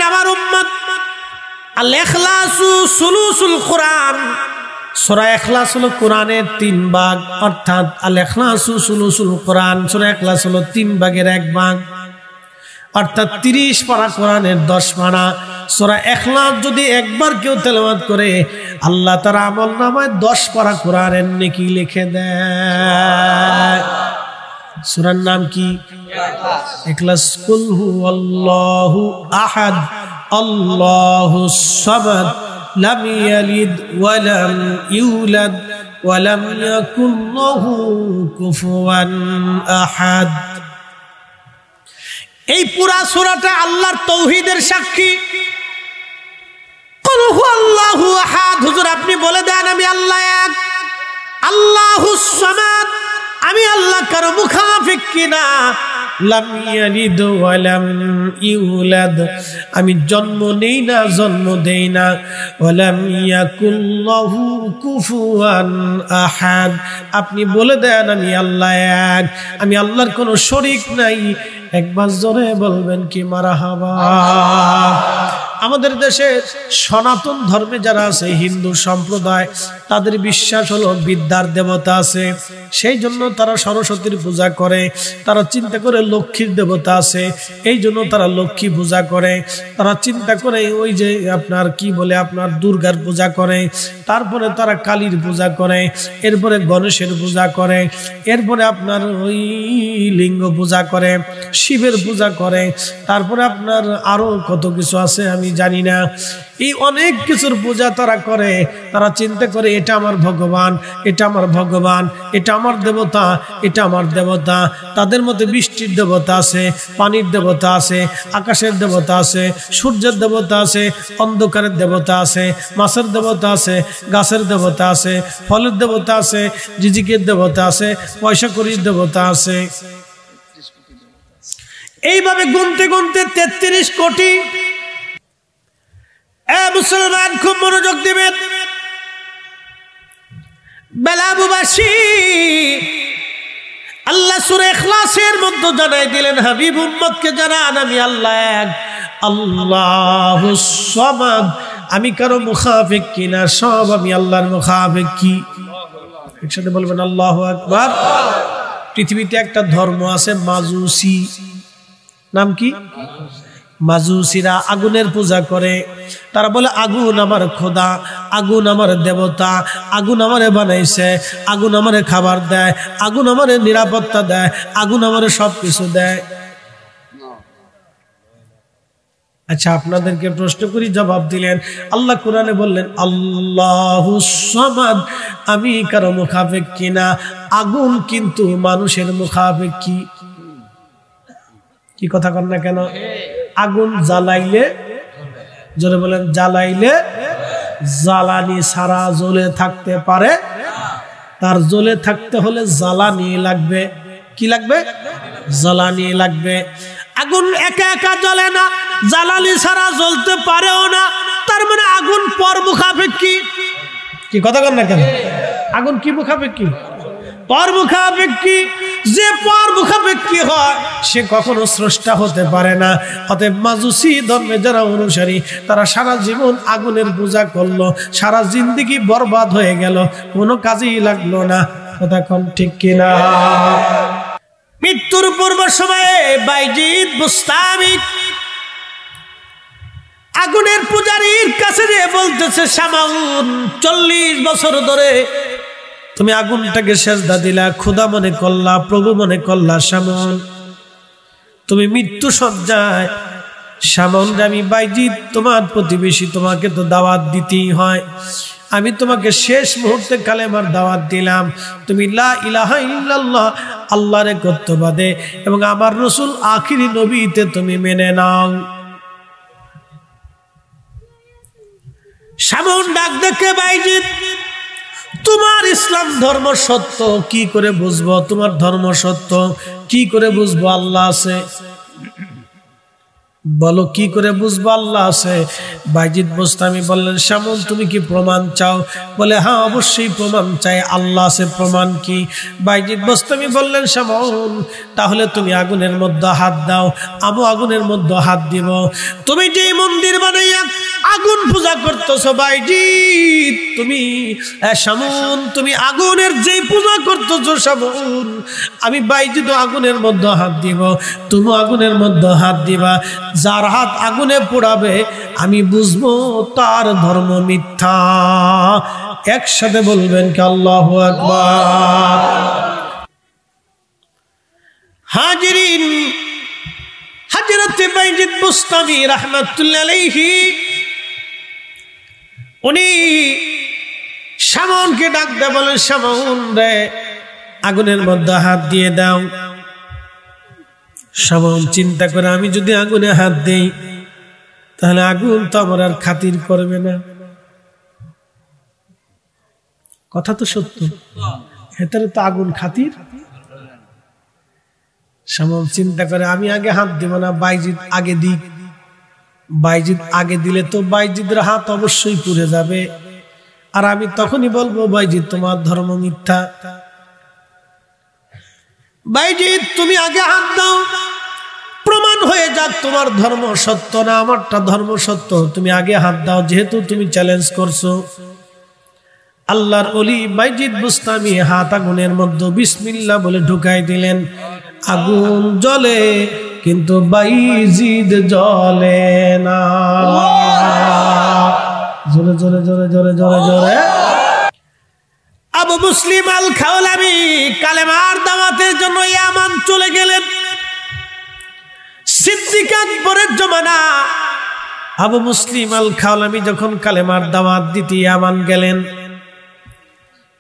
আমার উম্মত, আল ইখলাসু সুলুসুল কোরআন। সূরা ইখলাস হলো কোরআনের 3 ভাগ, অর্থাৎ আল ইখলাসু সুলুসুল কোরআন। সূরা ইখলাস হলো 3 ভাগের 1 ভাগ, অর্থাৎ 30 পারা কোরআনের 10 পারা। সূরা ইখলাস যদি একবার কেউ তেলাওয়াত করে, আল্লাহ তার আমলনামায় 10 পারা কোরআনের নেকি লিখে দেয়। সূরার নাম কি? ইখলাস। কুল হুয়াল্লাহু আহাদ আল্লাহুস সামাদ লাম ইয়ালিদ ওয়া লাম ইউলাদ ওয়া লাম ইয়াকুল লাহু কুফুয়ান আহাদ। এই পুরা সূরাটা আল্লাহর তাওহীদের সাক্ষী। কুল হুয়াল্লাহু আহাদ, হুজুর আপনি বলে দেন আমি আল্লাহ এক। আল্লাহুস সামাদ, আমি আল্লাহ কারো মুখাফিক কিনা। লাম ইয়ালিদ ওয়া লাম ইউলাদ, আমি জন্ম নেই না জন্ম দেই না। ওয়া লাম ইয়াকুল লাহু কুফুয়ান আহাদ, আপনি বলে দেন আমি আল্লাহ এক, আমি আল্লাহর কোনো শরীক নাই। একবার জোরে বলবেন কি মারহাবা। আমাদের দেশে সনাতন ধর্মে যারা আছে, হিন্দু সম্প্রদায়, তাদের বিশ্বাস হলো বিদ্যার দেবতা আছে, সেই জন্য তারা সরস্বতীর পূজা করে। তারা চিন্তা করে লক্ষ্মীর দেবতা আছে, এই জন্য তারা লক্ষ্মী পূজা করে। তারা চিন্তা করে ওই যে আপনার কি বলে আপনার দুর্গার পূজা করে। তারপরে তারা কালীর পূজা করে, এরপরে গণেশের পূজা করে, এরপরে আপনার ওই লিঙ্গ পূজা করে, শিবের পূজা করে। তারপরে আপনার আরো কত কিছু আছে আমি জানি না। এই অনেক কিছুর পূজা তারা করে। তারা চিন্তা করে এটা আমার ভগবান, এটা আমার ভগবান, এটা আমার দেবতা, এটা আমার দেবতা। তাদের মধ্যে বৃষ্টির দেবতা আছে, পানির দেবতা আছে, আকাশের দেবতা আছে, সূর্যের দেবতা আছে, অন্ধকারের দেবতা আছে, মাছের দেবতা আছে, গাছের দেবতা আছে, ফলের দেবতা আছে, রিজিকের দেবতা আছে, পয়সা কড়ির দেবতা আছে। এইভাবে গুনতে গুনতে 33 কোটি। মুসলমান খুব মনোযোগ দিবেন। বেলাবুবাসী আল্লাহ সূরা ইখলাসের মধ্যে জানাই দিলেন, হাবিব উম্মতকে জানান আমি আল্লাহ এক, আল্লাহুস সামাদ, আমি কারো মুখাফিক কিনা, সব আমি আল্লাহর মুখাফিক। কি একসাথে বলবেন আল্লাহু আকবার। পৃথিবীতে একটা ধর্ম আছে মাজুসি, নাম কি? মাজুসিরা আগুনের পূজা করে। তারা বলে আগুন আমার খোদা, আগুন আমার দেবতা, আগুন আমারে বানাইছে, আগুন আমারে খাবার দেয়, আগুন আমারে নিরাপত্তা দেয়, আগুন আমারে সবকিছু দেয়। আচ্ছা আপনাদেরকে প্রশ্ন করি, জবাব দিলেন। আল্লাহ কোরআনে বললেন আল্লাহুস সামাদ, আমি কারো মুখাফিক কিনা। আগুন কিন্তু মানুষের মুখাফিক। কি কথা কন না কেন? আগুন জ্বালাইলে, জোরে বলেন, জ্বালাইলে জ্বালানি ছাড়া জ্বলে থাকতে পারে। তার জ্বলে থাকতে হলে জ্বালানি লাগবে। কি লাগবে? জ্বালানি লাগবে। আগুন একা একা জ্বলে না, জ্বালানি ছাড়া জ্বলতে পারেও না। তার মানে আগুন পর মুখাপেক্ষী। কি কথা কন না কেন? আগুন কি মুখাপেক্ষী? পর মুখাপেক্ষী। যে পর মুখাপেক্ষী হয় সে কখনো স্রষ্টা হতে পারে না। অতএব মাজুসি ধর্মে যারা অনুসারী, তারা সারা জীবন আগুনের পূজা করলো, সারা জিন্দেগি বরবাদ হয়ে গেল, কোনো কাজেই লাগলো না। কথা কোন ঠিক কিনা? মৃত্যুর পূর্ব সময়ে বাইজিদ বুস্তামি আগুনের পূজারীর কাছে যে বলতেছে, শামাউন 40 বছর ধরে তুমি আগুনটাকে সেজদা দিলা, খোদা মনে করলা, প্রভু মনে করলা। শামন তুমি মৃত্যু সজ্জায়। শামন আমি বাইজিদ তোমার প্রতিবেশী, তোমাকে তো দাওয়াত দিতেই হয়। আমি তোমাকে শেষ মুহূর্তে কালেমার দাওয়াত দিলাম, তুমি লা ইলাহা ইল্লাল্লাহ, আল্লাহর একত্ববাদে এবং আমার রাসূল আখিরি নবীতে তুমি মেনে নাও। শামন ডাক দেখে, বাইজিদ তোমার ইসলাম ধর্ম সত্য কি করে বুঝবো? তোমার ধর্ম সত্য কি করে বুঝবো আল্লাহ আছে? বলো কি করে বুঝবো আল্লাহ আছে? বাইজিদ বোস্তামি বললেন, শামুন তুমি কি প্রমাণ চাও? বলে হ্যাঁ অবশ্যই প্রমাণ চাই, আল্লাহ আছে, প্রমাণ কি? বাইজিদ বোস্তামি বললেন, শামুন তাহলে তুমি আগুনের মধ্যে হাত দাও, আমি আগুনের মধ্যে হাত দিব। তুমি যে মন্দির বানাইয়া আগুন পূজা করতেছো বাইজিদ, তুমি শামুন তুমি আগুনের যে পূজা করতেছো শামুন, আমি বাইজিদ আগুনের মধ্যে হাত দিব, তুমি আগুনের মধ্যে হাত দিবা। যার হাত আগুনে পোড়াবে আমি বুঝবো তার ধর্ম মিথ্যা। একসাথে বলবেন কি আল্লাহু আকবার। হাজিরিন, হযরত বাইজিদ বুস্তামি রাহমাতুল্লাহ আলাইহি উনি শামউনকে ডাক দিয়ে বলেন, শামউন রে আগুনের মধ্যে হাত দিয়ে দাও। শামউন চিন্তা করে, আমি যদি আগুনে হাত দেই তাহলে আগুন তো আমার আর খাতির করবে না। কথা তো সত্য, ভেতরে তো আগুন খাতির। শামউন চিন্তা করে, আমি আগে হাত দিব না, বাইজিদ আগে দিক। বাইজিদ আগে দিলে তো বাইজিদের হাত অবশ্যই পুড়ে যাবে, আর আমি তখনই বলবো বাইজিদ তোমার ধর্ম মিথ্যা। বাইজিদ তুমি আগে হাত দাও, প্রমাণ হয়ে যাক তোমার ধর্ম সত্য না আমারটা ধর্ম সত্য। তুমি আগে হাত দাও, যেহেতু তুমি চ্যালেঞ্জ করছো। আল্লাহর ওলি বাইজিদ বুস্তামি হাত আগুনের মধ্যে বিসমিল্লাহ বলে ঢুকাই দিলেন। আগুন জ্বলে কিন্তু বাইজিদ জ্বলে না। জোরে জোরে জোরে জোরে জোরে জোরে। আবু মুসলিম আল খাওলামি কালেমার দাওয়াতের জন্য ইয়ামান চলে গেলেন। সিদ্দিক আকবরের জমানা আবু মুসলিম আল খাওলামি যখন কালেমার দাওয়াত দিতে ইয়ামান গেলেন,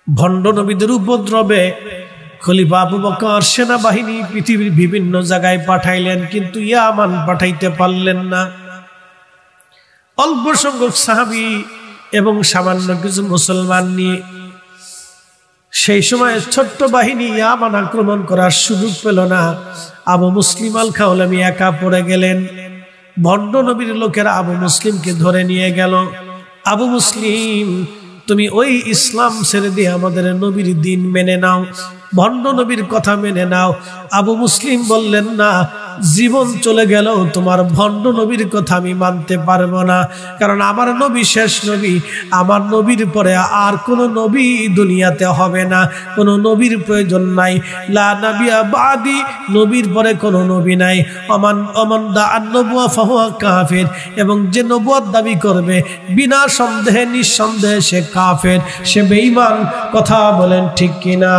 ভণ্ড নবীদের উপদ্রবে খলিফা আবু বকর সেনাবাহিনী পৃথিবীর বিভিন্ন জায়গায় পাঠাইলেন, কিন্তু ইয়ামান পাঠাইতে পারলেন না। অল্প সংখ্যক সাহাবী এবং সামান্য কিছু মুসলমান নিয়ে সেই সময় ছোট্ট বাহিনী ইয়ামান আক্রমণ করার সুযোগ পেল না। আবু মুসলিম আল খাওলামি একা পড়ে গেলেন। ভণ্ড নবীর লোকেরা আবু মুসলিমকে ধরে নিয়ে গেল। আবু মুসলিম তুমি ওই ইসলাম ছেড়ে দিয়ে আমাদের নবীর দিন মেনে নাও, ভণ্ড নবীর কথা মেনে নাও। আবু মুসলিম বললেন, না, জীবন চলে গেল তোমার ভণ্ড নবীর কথা আমি মানতে পারবো না, কারণ আমার নবী শেষ নবী, আমার নবীর পরে আর কোনো নবী দুনিয়াতে হবে না, কোনো নবীর প্রয়োজন নাই। লা নাবিয়া বাদি, নবীর পরে কোনো নবী নাই। অমান দা আন-নবুওয়া ফাহুয়া কাফির, এবং যে নবুয়ত দাবি করবে বিনা সন্দেহে নিঃসন্দেহে সে কাফের, সে বেঈমান। কথা বলেন ঠিক কিনা?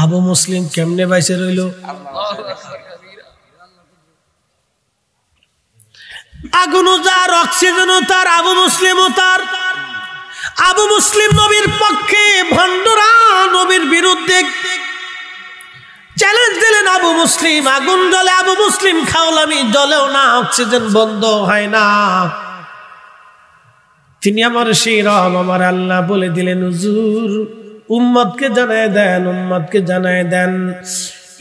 আবু মুসলিম কেমনে বাইসে রইল? আগুনও যার, অক্সিজেনও তার, আবু মুসলিমও তার। আবু মুসলিম নবীর পক্ষে, ভণ্ডরা নবীর বিরুদ্ধে চ্যালেঞ্জ দিলেন। আবু মুসলিম আগুন জ্বলে, আবু মুসলিম খাওলামি জ্বলেও না, অক্সিজেন বন্ধ হয় না। তিনি আমার সেই রব, আমার আল্লাহ বলে দিলেন, হুজুর উম্মতকে জানায় দেন, উম্মতকে জানায় দেন,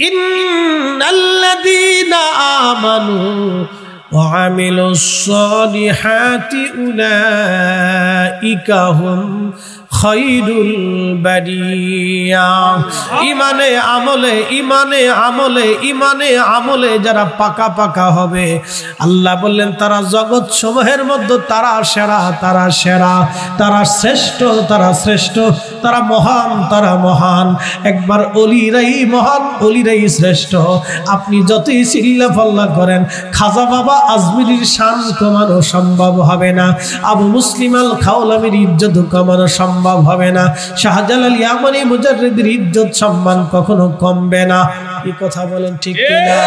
ইন্নাল্লাযীনা আমানু ওয়া আমিলুস সালিহাতি উলাইকা হুম খায়রুল বারিয়া। ইমানে আমলে, ইমানে আমলে, ইমানে আমলে যারা পাকা পাকা হবে, আল্লাহ বললেন তারা জগৎ সমূহের মধ্যে তারা সেরা, তারা সেরা, তারা শ্রেষ্ঠ, তারা শ্রেষ্ঠ, তারা মহান, তারা মহান। একবার অলিরাই মহান, অলিরাই শ্রেষ্ঠ। আপনি যতই চিল্লা ফাল্লা করেন, খাজা বাবা আজমিরির শান কমানো সম্ভব হবে না, আবু মুসলিম আল খাওলামির ইজ্জত কমানো সম্ভব হবে না, শাহজালাল ইয়ামানি মুজাররিদের ইজ্জত সম্মান কখনো কমবে না। এই কথা বলেন ঠিক কিনা?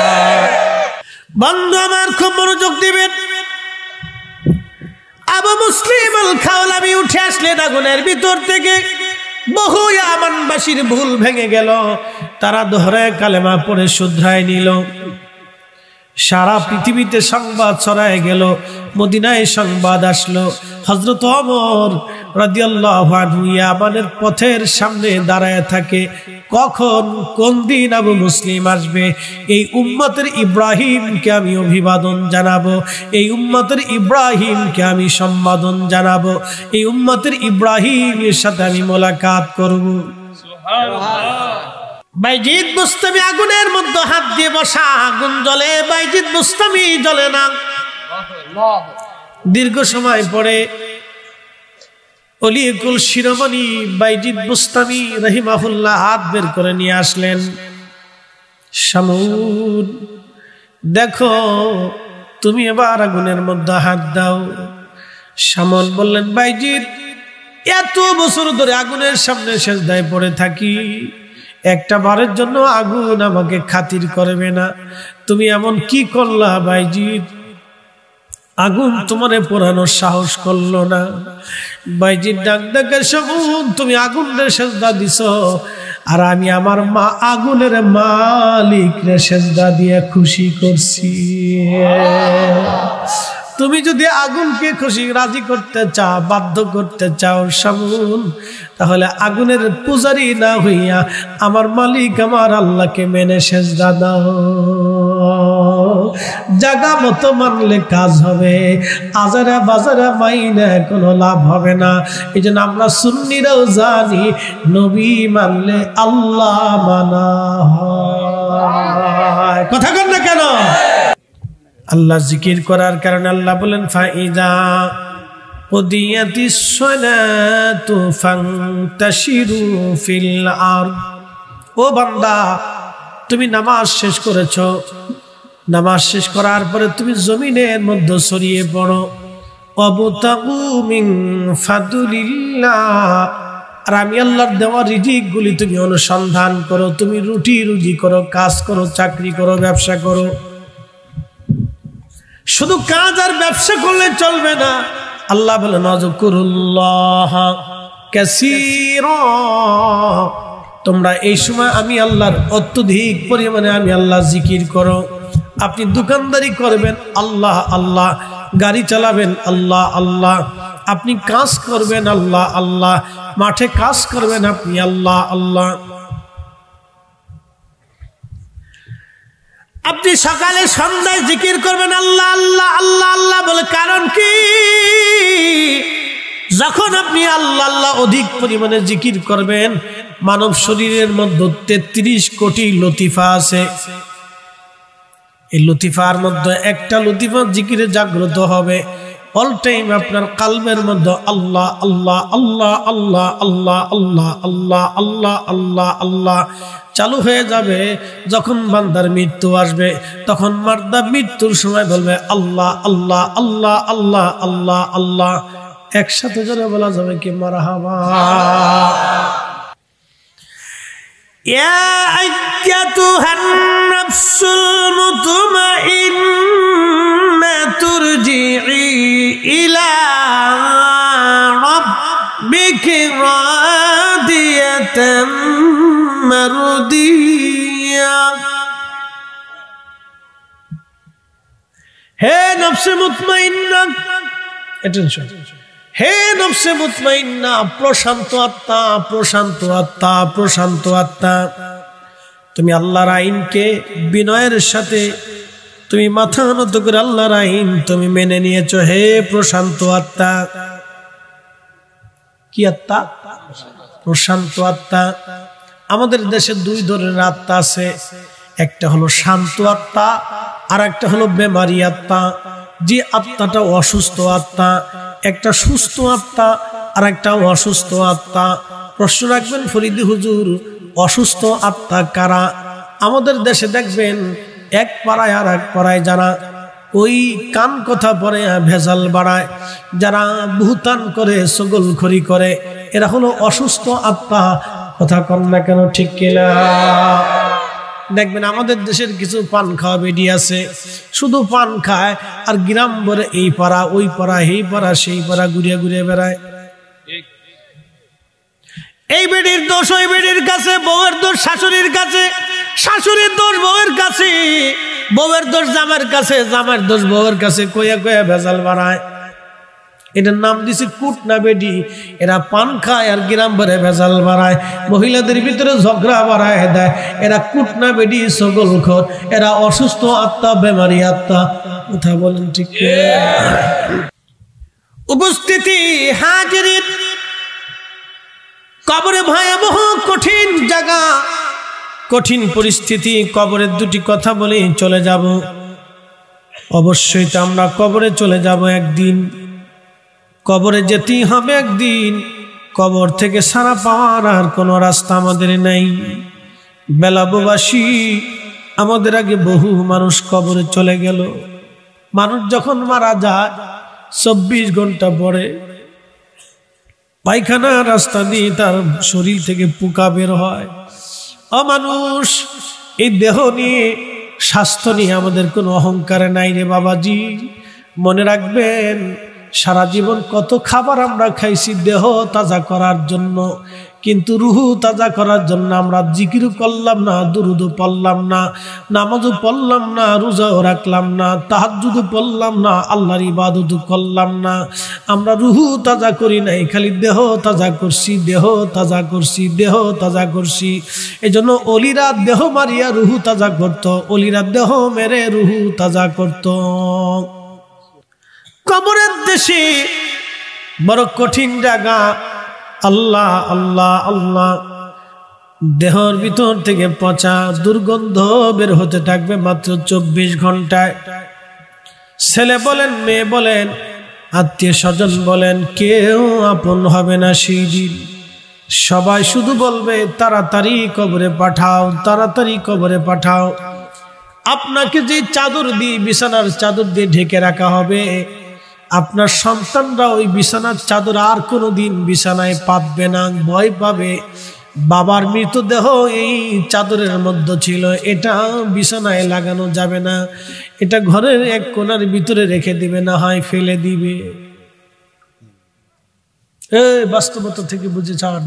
বন্ধু আমার খুব মনোযোগ দিবেন। আবু মুসলিম আল খাওলামি উঠে আসলেন আগুনের ভিতর থেকে। বহু ইয়ামানবাসীর ভুল ভেঙে গেল, তারা দোহরায় কালেমা পড়ে শুধরায় নিল। সারা পৃথিবীতে সংবাদ ছড়ায় গেল, মদিনায় সংবাদ আসলো, হযরত ওমর রাদিয়াল্লাহু আনহু ইয়ামানের পথের সামনে দাঁড়ায় থাকে, কখন কোন দিন আবু মুসলিম আসবে, এই উম্মতের ইব্রাহিমকে আমি অভিবাদন জানাবো, এই উম্মতের ইব্রাহিমকে আমি সম্বোধন জানাবো, এই উম্মতের ইব্রাহিমের সাথে আমি মোলাকাত করব। বাইজিদ বুস্তামি আগুনের মধ্যে হাত দিয়ে বসা, আগুন জ্বলে, বাইজিদ বুস্তামি জ্বলে না। দীর্ঘ সময় পরে অলিকুল শিরোমণি বাইজিদ বুস্তামি রাহিমাহুল্লাহ হাত বের করে নিয়ে আসলেন। শামুন, দেখো তুমি এবার আগুনের মধ্যে হাত দাও। শামুন বললেন, বাইজিদ, এত বছর ধরে আগুনের সামনে সেজদায় পড়ে থাকি, একটা বারের জন্য আগুন আমাকে খাতির করবে না, তুমি এমন কি করলা বাইজিদ, আগুন তোমারে পোড়ানোর সাহস করলো না? বাইজিদ ডাক ডাকে, শামুন, তুমি আগুনের সেজদা দিছ, আর আমি আমার মা আগুনের মালিক রে সেজদা দিয়ে খুশি করছি। তুমি যদি আগুনকে খুশি রাজি করতে চাও, বাধ্য করতে চাও শামুন, তাহলে আগুনের পূজারি না হইয়া আমার মালিক আমার আল্লাহকে মেনে সেজদা দাও। জায়গা মতো মানলে কাজ হবে, আজারে বাজারে মাইনে কোনো লাভ হবে না। এই জন্য আমরা সুন্নিরাও জানি, নবী মানলে আল্লাহ মানা হয়। কথা কন না কেন? আল্লাহ জিকির করার কারণে আল্লাহ বলেন, ফাইদা কুদিয়াতিস সালাতু ফান্তাশিরু ফিল আরদ। ও বান্দা, তুমি নামাজ শেষ করেছো, নামাজ শেষ করার পরে তুমি জমিনের মধ্যে ছড়িয়ে পড়ো। ওয়াবতাগু মিন ফাদলিল্লাহ, আর আমি আল্লাহর দেওয়া রিজিক গুলি তুমি অনুসন্ধান করো, তুমি রুটি রুজি করো, কাজ করো, চাকরি করো, ব্যবসা করো। শুধু কাজ আর ব্যবসা করলে চলবে না। আল্লাহ বলেন, আযকুরুল্লাহ কাসীরা, তোমরা এই সময় আমি আল্লাহর অত্যধিক পরিমাণে আমি আল্লাহ জিকির করো। আপনি দোকানদারি করবেন, আল্লাহ আল্লাহ, গাড়ি চালাবেন, আল্লাহ আল্লাহ, আপনি কাজ করবেন, আল্লাহ আল্লাহ, মাঠে কাজ করবেন, আপনি আল্লাহ আল্লাহ। আপনি সকালে সন্ধ্যায় জিকির করবেন আল্লাহ আল্লাহ আল্লাহ আল্লাহ বলে। কারণ কি? যখন আপনি আল্লাহ আল্লাহ অধিক পরিমাণে জিকির করবেন, মানব শরীরের মধ্যে 33 কোটি লতিফা আছে। এই লতিফার মধ্যে একটা লতিফা জিকিরে জাগ্রত হবে। অল টাইম আপনার কালবের মধ্যে আল্লাহ আল্লাহ আল্লাহ আল্লাহ আল্লাহ আল্লাহ আল্লাহ আল্লাহ আল্লাহ আল্লাহ চালু হয়ে যাবে। যখন বান্দার মৃত্যু আসবে, তখন মারদা মৃত্যুর সময় বলবে আল্লাহ আল্লাহ আল্লাহ আল্লাহ আল্লাহ আল্লাহ। একসাথে জোরে বলা যাবে কি মারহাবা। ইয়া আইয়াতুহান নাফসুল মুতমাইন্না তুরজিই ইলা রাব্বিকি রাদিয়াতাম মারদিয়া। হে নফসে মুতমাইন্না, অ্যাটেনশন, হে নফসে মুতমাইন্না, প্রশান্ত আত্মা, প্রশান্ত আত্মা, প্রশান্ত আত্মা, তুমি আল্লাহর আইনকে বিনয়ের সাথে তুমি মাথা নত করে আল্লাহর আইন তুমি মেনে নিয়েছো। হে প্রশান্ত আত্মা। কি আত্মা? প্রশান্ত আত্মা। আমাদের দেশে 2 ধরনের আত্মা আছে, একটা হলো শান্ত আত্মা, আর একটা হলো বেমারি আত্মা। যে আত্মাটা অসুস্থ আত্মা, একটা সুস্থ আত্মা আর একটা অসুস্থ আত্মা। প্রশ্ন রাখবেন ফরিদি হুজুর, অসুস্থ আত্মা কারা? আমাদের দেশে দেখবেন এক পাড়ায় আর এক পাড়ায় যারা ওই কান কথা পরে ভেজাল বাড়ায়, যারা বুহতান করে, সগলখড়ি করে, এরা হলো অসুস্থ আত্মা। কথা কন না কেন? ঠিক কিনা? দেখবেন আমাদের দেশের কিছু পান খাওয়া বেডি আছে, শুধু পান খায় আর গ্রাম ভরে এই পাড়া ওই পাড়া, এই পাড়া সেই পাড়া ঘুরিয়ে ঘুরিয়ে বেড়ায়। এই বেডির দোষ ওই বেডির কাছে, বউয়ের দোষ শাশুড়ির কাছে, শাশুড়ির দোষ বউয়ের কাছে, বউয়ের দোষ জামার কাছে, জামার দোষ বউয়ের কাছে, কইয়া কইয়া ভেজাল বাড়ায়। এটার নাম দিছে কুটনা বেডি। এরা পান খায় আর গ্রাম ভরে ভেজাল বাড়ায়, মহিলাদের ভিতরে ঝগড়া বাড়ায় দেয়। এরা কুটনা বেডি, সগলখোর, এরা অসুস্থ আত্মা, বেমারি আত্মা। কথা বলেন ঠিক? উপস্থিতি হাজিরিন, কবরে ভয়াবহ কঠিন জায়গা, কঠিন পরিস্থিতি। কবরের দুটি কথা বলে চলে যাব। অবশ্যই তো আমরা কবরে চলে যাব একদিন, কবরে যেতেই হবে একদিন। কবর থেকে সারা পাওয়ার আর কোনো রাস্তা আমাদের নাই। বেলাববাসী, আমাদের আগে বহু মানুষ কবরে চলে গেল। মানুষ যখন মারা যায় 24 ঘন্টা পরে পায়খানা রাস্তা দিয়ে তার শরীর থেকে পোকা বের হয়। মানুষ, এই দেহ নিয়ে, স্বাস্থ্য নিয়ে আমাদের কোনো অহংকার নাই রে বাবাজি। মনে রাখবেন, সারা জীবন কত খাবার আমরা খাইছি দেহ তাজা করার জন্য, কিন্তু রুহু তাজা করার জন্য আমরা জিকির করলাম না, দুরুদ পড়লাম না, নামাজও পড়লাম না, রোজাও রাখলাম না, তাহাজ্জুদ পড়লাম না, আল্লাহর ইবাদত করলাম না। আমরা রুহু তাজা করি নাই, খালি দেহ তাজা করছি, দেহ তাজা করছি, দেহ তাজা করছি। এজন্য অলিরা দেহ মারিয়া রুহু তাজা করত, অলিরা দেহ মেরে রুহু তাজা করত। কবরের দেশে বড় কঠিন জায়গা। আল্লাহ আল্লাহ আল্লাহ, দেহর ভিতর থেকে পচা দুর্গন্ধ বের হতে থাকবে মাত্র 24 ঘন্টায়। ছেলে বলেন, মেয়ে বলেন, আত্মীয় স্বজন বলেন, কেউ আপন হবে না সেই দিন। সবাই শুধু বলবে তাড়াতাড়ি কবরে পাঠাও, তাড়াতাড়ি কবরে পাঠাও। আপনাকে যে চাদর দিয়ে, বিছানার চাদর দিয়ে ঢেকে রাখা হবে, আপনার সন্তানরা ওই বিছানার চাদর আর কোনোদিন বিছানায় পাতবে না, ভয় পাবে। বাবার মৃতদেহ এই চাদরের মধ্যে ছিল, এটা বিছানায় লাগানো যাবে না, এটা ঘরের এক কোণার ভিতরে রেখে দিবে, না হয় ফেলে দিবে। বাস্তবতা থেকে বুঝে যান,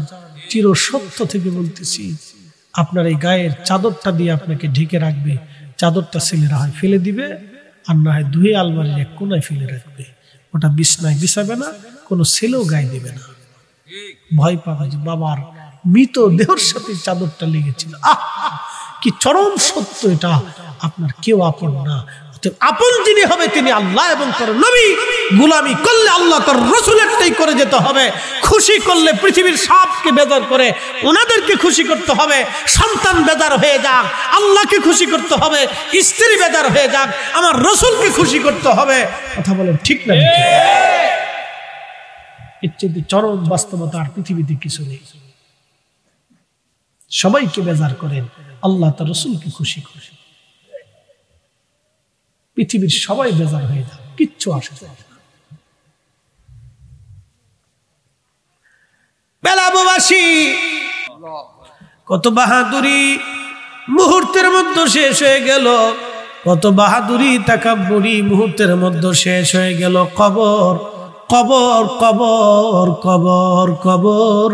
চির সত্য থেকে বলতেছি। আপনার এই গায়ের চাদরটা দিয়ে আপনাকে ঢেকে রাখবে, চাদরটা ছেলেরা হয় ফেলে দিবে, আর না হয় ধুয়ে আলমারির এক কোণায় ফেলে রাখবে। ওটা বিছনায় বিছাবে না, কোনো ছেলেও গায়ে দিবে না। ভয় পাবে যে বাবার মৃত দেহের সাথে চাদরটা লেগেছিল। কি চরম সত্য এটা! আপনার কেউ আপন না। আপন যিনি হবে তিনি আল্লাহ এবং তার নবী। গোলামি করলে আল্লাহ তার রাসূলেরটাই করে যেতে হবে। খুশি করলে পৃথিবীর সবকে বেজার করে ওনাদেরকে খুশি করতে হবে। সন্তান বেজার হয়ে যাক, আল্লাহকে খুশি করতে হবে। স্ত্রী বেজার হয়ে যাক, আমার রাসূলকে খুশি করতে হবে। কথা বলেন ঠিক না? এর চেয়ে চরম বাস্তবতা আর পৃথিবীতে কিছু নেই। সবাইকে বেজার করেন, আল্লাহ তার রাসূলকে খুশি করেন। পৃথিবীর সবাই বেজার হয়ে যাবে, কিচ্ছু আসে যায় না। বেলাববাসী, কত বাহাদুরি মুহূর্তের মধ্যে শেষ হয়ে গেল, কত বাহাদুরি তাকাব্বুরি মুহূর্তের মধ্যে শেষ হয়ে গেল। কবর কবর কবর কবর কবর।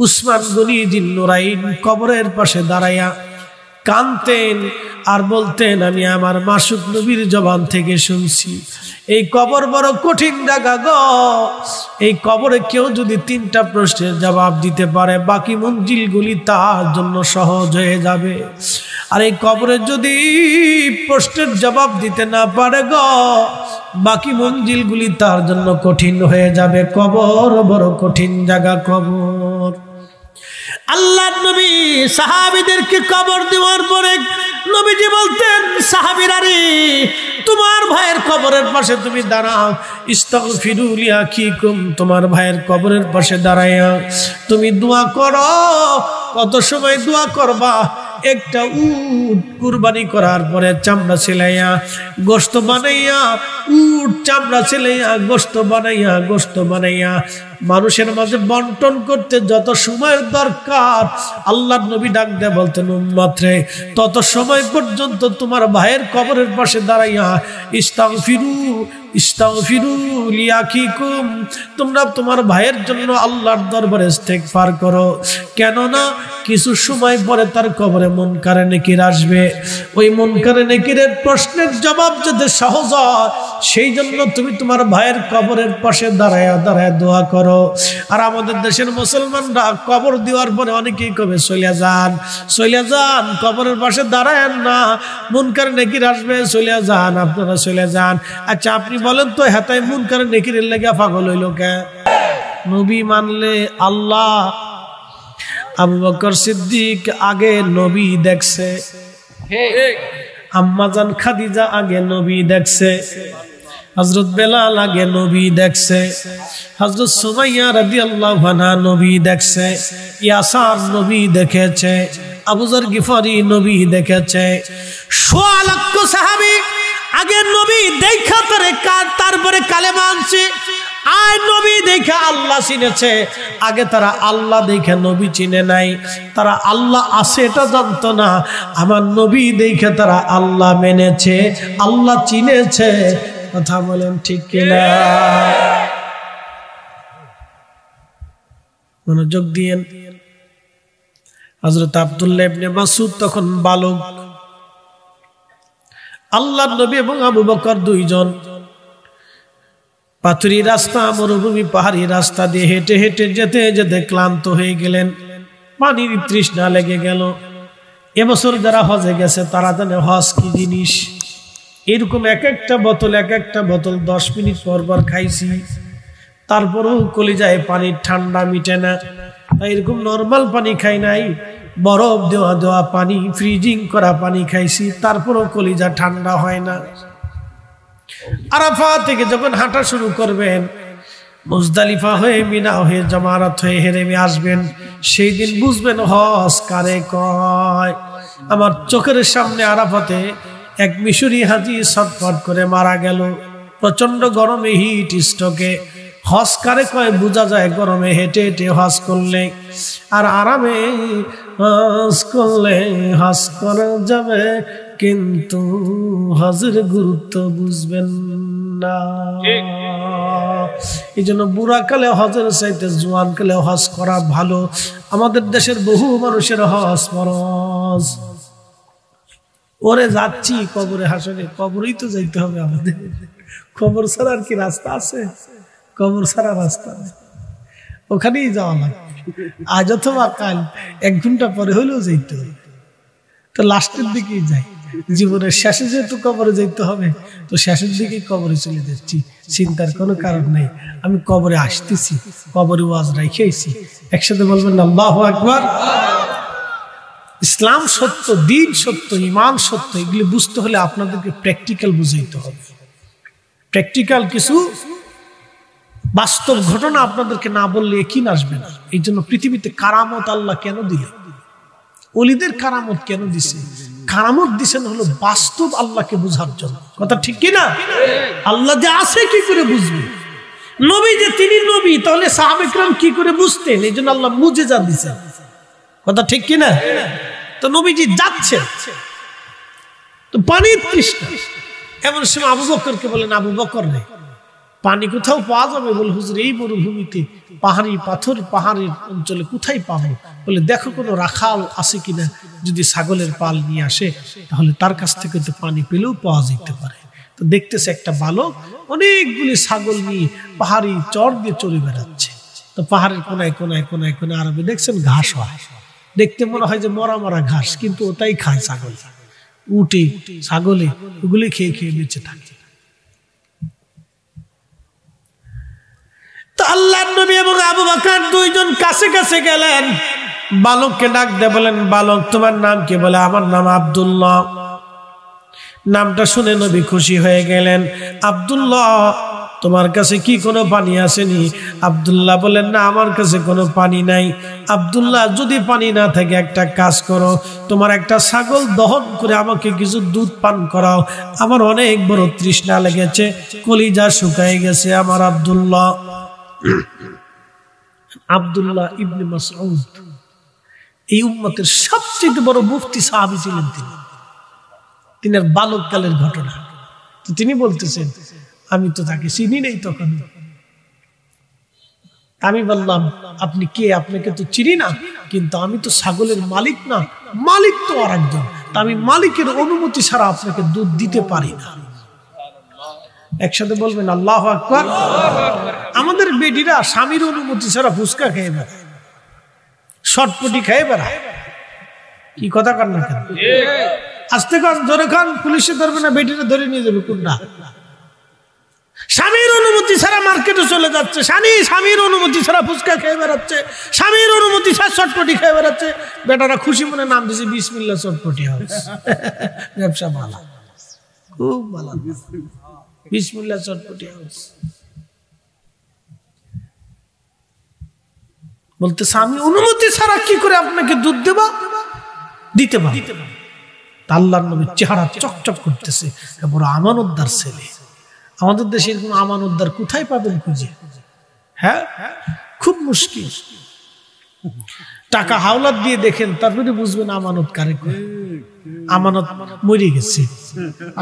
উসমান গনি জিন্নুরাইন কবরের পাশে দাঁড়াইয়া কাঁদতেন আর বলতেন, আমি আমার মাসুক নবীর জবান থেকে শুনছি, এই কবর বড় কঠিন জায়গা গো। এই কবরে কেউ যদি 3টা প্রশ্নের জবাব দিতে পারে, বাকি মঞ্জিলগুলি তার জন্য সহজ হয়ে যাবে। আর এই কবরে যদি প্রশ্নের জবাব দিতে না পারে গো, বাকি মঞ্জিলগুলি তার জন্য কঠিন হয়ে যাবে। কবর বড় কঠিন জায়গা কবর। আল্লাহর নবী সাহাবীদেরকে কবর দেওয়ার পরে নবীজি বলতেন, সাহাবীরা রে, তোমার ভাইয়ের কবরের পাশে তুমি দাঁড়াও, ইস্তাগফিরু লিআখিকুম, তোমার ভাইয়ের কবরের পাশে দাঁড়াইয়া তুমি দোয়া করো। কত সময় দোয়া করবা? একটা উট কুরবানি করার পরে চামড়া ছেলাইয়া গোশত বানাইয়া, উট চামড়া ছেলাইয়া গোশত বানাইয়া, গোশত বানাইয়া মানুষের মাঝে বন্টন করতে যত সময়ের দরকার, আল্লাহর নবী ডাক দেয়া বলতেন, উম্মত রে, তত সময় পর্যন্ত তোমার ভাইয়ের কবরের পাশে দাঁড়াইয়া ইস্তাগফিরু ইস্তাগফিরু লিআখিকুম, তোমরা তোমার ভাইয়ের জন্য আল্লাহর দরবারে ইস্তেগফার করো। কেননা কিছু সময় পরে তার কবরে মুনকারে নেকির আসবে। ওই মুনকারে নেকিরের প্রশ্নের জবাব যদি সহজ হয়, সেই জন্য তুমি তোমার ভাইয়ের কবরের পাশে দাঁড়ায় দাঁড়ায় দোয়া করো। আর আমাদের দেশের মুসলমানরা কবর দেওয়ার পরে অনেকেই কবে চলে যান, কবরের পাশে দাঁড়ায়েন না, মুনকার নেকির আসবে, চলে যান, আপনারা চলে যান। আচ্ছা আপনি বলেন তো, হেতায় মুনকার নেকির লেগে পাগল হইল কে? নবী মানলে আল্লাহ, আবু বকর সিদ্দিক আগে নবী দেখছে, আম্মাজান খাদিজা আগে নবী দেখছে, হযরত বেলাল আগে নবী দেখছে, হযরত সুমাইয়া রাদিয়াল্লাহু আনহা নবী দেখছে, ইয়াসার নবী দেখেছে, আবু যর গিফারি নবী দেখেছে। ১৬ লক্ষ সাহাবী আগে নবী দেখা তারপরে কালেমা আনছে। আর নবী দেখে আল্লাহ চিনেছে, আগে তারা আল্লাহ দেখে নবী চিনে নাই, তারা আল্লাহ আছে এটা জানতো না। আমার নবী দেখে তারা আল্লাহ মেনেছে, আল্লাহ চিনেছে। কথা বলেন ঠিক কিনা? মনোযোগ দিয়েন। হযরত আব্দুল্লাহ ইবনে মাসউদ তখন বালক, আল্লাহর নবী এবং আবু বকর দুইজন পাথুরি রাস্তা, মরুভূমি পাহাড়ি রাস্তা দিয়ে হেঁটে হেঁটে যেতে যেতে ক্লান্ত হয়ে গেলেন, পানির তৃষ্ণা লেগে গেল। এবছর যারা হজে গেছে তারা জানে হজ কি জিনিস। এরকম এক একটা বোতল 10 মিনিট পর পর খাইছি, তারপরেও কলিজায় পানির ঠান্ডা মিটে না। এরকম নর্মাল পানি খাই নাই, বরফ দেওয়া পানি, ফ্রিজিং করা পানি খাইছি, তারপরেও কলিজা ঠান্ডা হয় না। আরাফা থেকে যখন হাঁটা শুরু করবেন, মুজদালিফা হয়ে মিনা হয়ে জামারাত হয়ে হেরেমে আসবেন, সেই দিন বুঝবেন হজ কারে কয়। আমার চোখের সামনে আরাফাতে এক মিশরি হাজি ছটফট করে মারা গেল, প্রচন্ড গরমে, হিট স্ট্রোকে। হজ কারে কয় বোঝা যায় গরমে হেঁটে হেঁটে হজ করলে, আর আরামে হজ করলে হজ করা যাবে, কিন্তু হজের গুরুত্ব বুঝবেন না। এই জন্য বুড়াকালে হজের চাইতে জোয়ানকালে হজ করা ভালো। আমাদের দেশের বহু মানুষের হজ ফরজ। ওরে যাচ্ছি কবরে, হাসরে কবরেই তো যাইতে হবে আমাদের, কবর ছাড়া আর কি রাস্তা আছে? কবর ছাড়া রাস্তা নেই, ওখানেই যাওয়া লাগবে। আজ অথবা কাল 1 ঘন্টা পরে হলেও যাইতে হবে। তো লাস্টের দিকেই যাই, জীবনের শেষে যেহেতু কবরে যাইতে হবে, তো শেষের দিকেই কবরে চলে যাচ্ছি, চিন্তার কোনো কারণ নেই। আমি কবরে আসতেছি, কবরে ওয়াজ রাইখেছি। একসাথে বলবেন আল্লাহু আকবার। ইসলাম সত্য, দ্বীন সত্য, ঈমান সত্য, এগুলি বুঝতে হলে আপনাদেরকে প্র্যাকটিক্যাল বুঝাইতে হবে। প্র্যাকটিক্যাল কিছু বাস্তব ঘটনা আপনাদেরকে না বললে কি আসবে না। এই জন্য পৃথিবীতে কারামত আল্লাহ কেন দিলেন? ওলিদের কারামত কেন দিছে? কারামত দিছেন হলো বাস্তব আল্লাহকে বোঝার জন্য। কথা ঠিক কিনা? আল্লাহ যে আছে কি করে বুঝবে? নবী যে তিনি নবী, তাহলে সাহাবা ইকরাম কি করে বুঝতেন? এই জন্য আল্লাহ মুজিজা দিছেন। কথা ঠিক কিনা? তো নবীজি যাচ্ছে, তো পানির তৃষ্ণা। এমন সময় আবু বকরকে বলেন, আবু বকর রে, পানি কোথাও পাওয়া যাবে? বলে হুজুর এই মরুভূমিতে, পাহাড়ি পাথর, পাহাড়ের অঞ্চলে কোথায় পাবো? বলে দেখো কোনো রাখাল আছে কিনা, যদি ছাগলের পাল নিয়ে আসে তাহলে তার কাছ থেকে তো পানি পেলেও পাওয়া যেতে পারে। তো দেখতেছে একটা বালক অনেকগুলি ছাগল নিয়ে পাহাড়ি চর দিয়ে চলে বেড়াচ্ছে। তো পাহাড়ের কোনায় কোনায় কোনায় কোনায় আরবে দেখছেন ঘাস হয়, দেখতে মনে হয় যে মরা মরা ঘাস, কিন্তু ওটাই খায় ছাগল, উটে ছাগলে ওগুলি খেয়ে খেয়ে বেঁচে থাকে। তো আল্লাহর নবী এবং আবু বকর দুইজন কাছে কাছে গেলেন, বালককে ডাক দিয়ে বলেন, বালক তোমার নাম কি? বলে আমার নাম আব্দুল্লাহ। নামটা শুনে নবী খুশি হয়ে গেলেন। আব্দুল্লাহ, তোমার কাছে কি কোনো পানি আসেনি? আব্দুল্লাহ বলেন, না আমার কাছে কোনো পানি নাই। আব্দুল্লাহ, যদি পানি না থাকে একটা কাজ করো, তোমার একটা ছাগল দহন করে আমাকে কিছু দুধ পান করাও, আমার অনেক বড় তৃষ্ণা লেগেছে, কলিজা শুকায় গেছে আমার। আব্দুল্লাহ আব্দুল্লাহ ইবনে মাসউদ এই উম্মতের সবচেয়ে বড় মুফতি সাহাবী ছিলেন তিনি। তিনার বালককালের ঘটনা। তো তিনি বলতেছেন, আমি তো তাকে চিনি নেই তখন। আমি বললাম, আপনি কে? আপনাকে তো চিনি না, কিন্তু আমি তো ছাগলের মালিক না, মালিক তো আর একজন, তা আমি মালিকের অনুমতি ছাড়া আপনাকে দুধ দিতে পারি না। একসাথে বলবেন আল্লাহু আকবার। আমাদের বেটিরা স্বামীর অনুমতি ছাড়া ফুচকা খেয়ে বেড়ায়, শটপটি খেয়ে বেড়ায়। কি কথা কর না কেন? আস্তে কান ধরে খান, পুলিশে ধরবে না, বেটিরা ধরে নিয়ে যাবে কোনটা। স্বামীর অনুমতি ছাড়া মার্কেটে চলে যাচ্ছে, স্বামীর অনুমতি ছাড়া ফুচকা খেয়ে বেড়াচ্ছে, স্বামীর অনুমতি ছাড়া চটপটি খেয়ে বেড়াচ্ছে। বেটারা খুশি মনে নাম দিয়েছে বিসমিল্লাহ চটপটি হাউস। ব্যবসা ভালো, খুব ভালো, বিসমিল্লাহ চটপটি হাউস। বলতেছে আমি অনুমতি ছাড়া কি করে আপনাকে দুধ দেব? দিতে পারি। আল্লাহর নবীর চেহারা চকচক করতেছে, বড় আমানতদার ছেলে। আমাদের দেশে এরকম আমানতদার কোথায় পাবেন খুঁজে? হ্যাঁ, খুব মুশকিল। টাকা হাওলাত দিয়ে দেখেন, তারপরে বুঝবেন আমানত কারে কয়। আমানত মরে গেছে,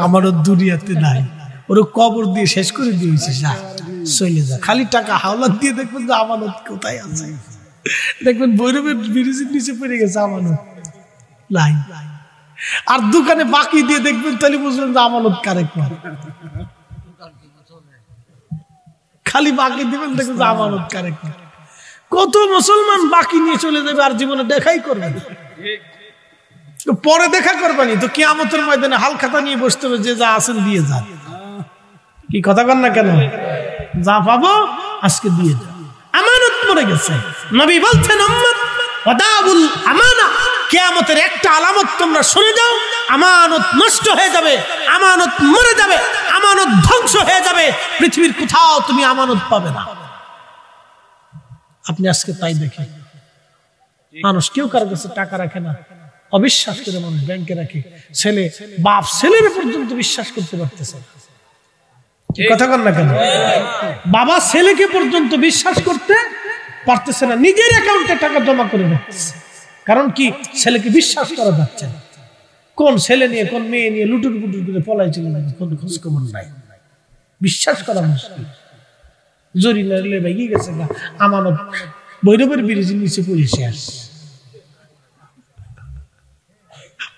আমানত দুনিয়াতে নাই, ওর কবর দিয়ে শেষ করে দিয়েছে, যা চলে যা। খালি টাকা হাওলাত দিয়ে দেখবেন যে আমানত কোথায় আছে। দেখবেন ভৈরবের ব্রিজের নিচে পড়ে গেছে আমানত নাই। আর দোকানে বাকি দিয়ে দেখবেন, তাহলে বুঝবেন যে আমানত কারে কয়। খালি বাকি দিবেন, দেখবেন যে আমানত কারে কয়। কত মুসলমান বাকি নিয়ে চলে যাবে আর জীবনে দেখাই করবে না। পরে দেখা করবেনি তো কিয়ামতের ময়দানে হালখাতা নিয়ে বসতে হবে, যে যা আছেন দিয়ে যান। কি কথা কন না কেন? যা পাবো আজকে দিয়ে যান। আমানত মরে গেছে। নবী বলছেন উম্মত ওয়াদাউল আমানা, কিয়ামতের একটা আলামত তোমরা শুনে যাও, আমানত নষ্ট হয়ে যাবে, আমানত মরে যাবে, আমানত ধ্বংস হয়ে যাবে। পৃথিবীর কোথাও তুমি আমানত পাবে না। আপনি আজকে তাই দেখেন, মানুষ কেউ কারো কাছে টাকা রাখে না, অবিশ্বাস করে মানুষ ব্যাংকে রাখে। ছেলে বাপ ছেলের পর্যন্ত বিশ্বাস করতে পারতেছে না। কথা কন না কেন? বাবা ছেলেকে পর্যন্ত বিশ্বাস করতে পারতেছে না, নিজের অ্যাকাউন্টে টাকা জমা করে রাখতেছে। কারণ কি? ছেলেকে বিশ্বাস করা যাচ্ছে না। কোন ছেলে নিয়ে কোন মেয়ে নিয়ে লুটুর পুটুর করে পলাই চলে যাবে, কোন খোঁজ খবর নাই। বিশ্বাস করা মুশকিল। জরি নাড়লে ভেঙে গেছে না, আমানত ভৈরবের ব্রিজের নিচে পড়ে শেষ।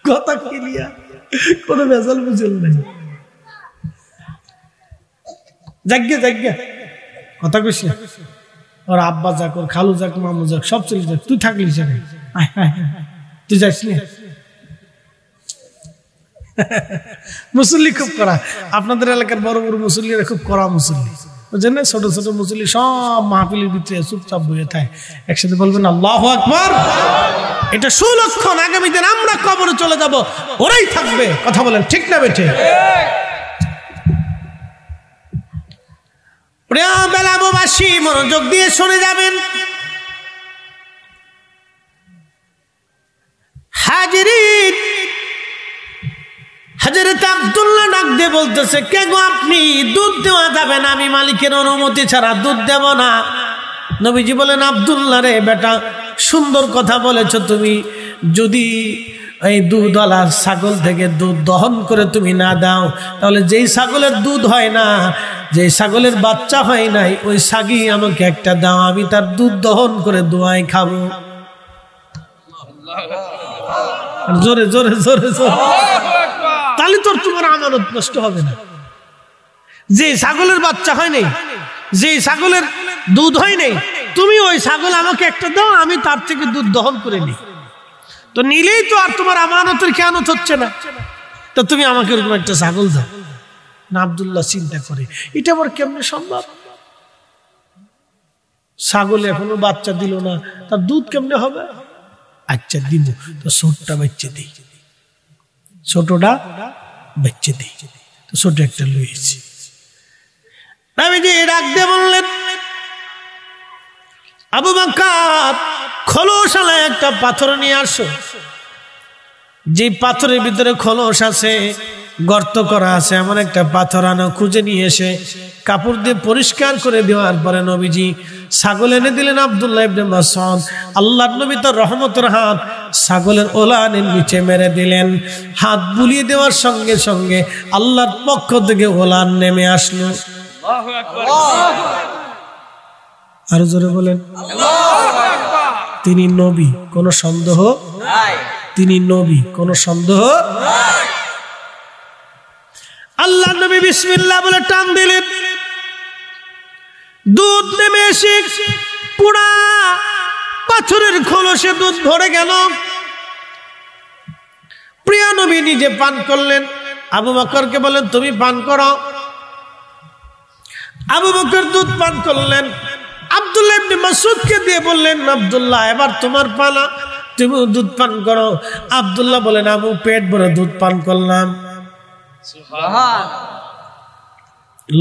কথা ক্লিয়ার, কোনো ভেজাল বুঝল নাই। জাগ্গে জাগ্গে কথা কইছে, ওর আব্বা যাক, ওর খালু যাক, মামু যাক, সব চলে যাক, তুই থাকলি সেখানে, তুই যাস নি। মুসল্লি খুব করা, আপনাদের এলাকার বড় বড় মুসল্লিরা খুব করা মুসল্লি, বুঝলেন না? ছোট ছোট মুসল্লি সব মাহফিলের ভিতরে চুপচাপ বসে থাকে। একসাথে বলবেন আল্লাহু আকবার। এটা সুলক্ষণ, আগামী দিন আমরা কবরে চলে যাব, ওরাই থাকবে। কথা বলেন ঠিক না বেঠে? প্রিয় বেলাবাসী, মনোযোগ দিয়ে শুনে যাবেন। হাজিরিন, হযরত আব্দুল্লাহ ডাক দিয়ে বলতেছে, কে গো আপনি? দুধ দেওয়া যাবে না, আমি মালিকের অনুমতি ছাড়া দুধ দেব না। নবীজি বলেন, আব্দুল্লাহ রে বেটা, সুন্দর কথা বলেছ তুমি। যদি এই দুধওয়ালা ছাগল থেকে দুধ দহন করে তুমি না দাও, তাহলে যেই ছাগলের দুধ হয় না, যে ছাগলের বাচ্চা হয় নাই, ওই ছাগি আমাকে একটা দাও, আমি তার দুধ দহন করে দোয়াই খাবো। জোরে জোরে জোরে জোরে, তাহলে তোর তোমার আমানত নষ্ট হবে না। যে ছাগলের বাচ্চা হয় নাই, যে ছাগলের দুধ হয় নাই, তুমি ওই ছাগল আমাকে একটা দাও, আমি তার থেকে দুধ দহন করে নিই। তো নিলেই তো আর তোমার আমানতের খেয়ানত হচ্ছে না। তো তুমি আমাকে এরকম একটা ছাগল দাও না। আব্দুল্লাহ চিন্তা করে, এটা আবার কেমনে সম্ভব? ছাগল এখনো বাচ্চা দিল না, তার দুধ কেমনে হবে? আচ্ছা দিব, তো ছোটটা বাচ্চা দিই, ছোটটা বাচ্চা দিই। তো ছোট একটা লইছি। নবীজি ডাক দিয়ে বললেন, আবু বকর, খোলসালা একটা পাথর নিয়ে আসো। যে পাথরের ভিতরে খোলস আছে, গর্ত করা আছে, এমন একটা পাথর আনো। খুঁজে নিয়ে এসে কাপড় দিয়ে পরিষ্কার করে দেওয়ার পরে নবীজি ছাগল এনে দিলেন আব্দুল্লাহ ইবনে মাসউদ। আল্লাহর নবী তার রহমতের হাত ছাগলের ওলানের নিচে মেরে দিলেন। হাত বুলিয়ে দেওয়ার সঙ্গে সঙ্গে আল্লাহর পক্ষ থেকে ওলান নেমে আসলো। আল্লাহু আকবার। আরো জোরে বলেন আল্লাহু আকবার। তিনি নবী, কোনো সন্দেহ নাই। তিনি নবী, কোনো সন্দেহ নাই। আল্লাহ নবী বিসমিল্লাহ বলে টান দিলেন, দুধ নেমে এসে পুরা পাথরের খোলসে দুধ ভরে গেল। প্রিয় নবী নিজে পান করলেন, আবু বকরকে বলেন তুমি পান করো। আবু বকর দুধ পান করলেন। আব্দুল্লাহ ইবনে মাসউদকে দিয়ে বললেন, আব্দুল্লাহ এবার তোমার পালা, তুমি দুধ পান করো। আব্দুল্লাহ বলেন, আবু পেট ভরে দুধ পান করলাম।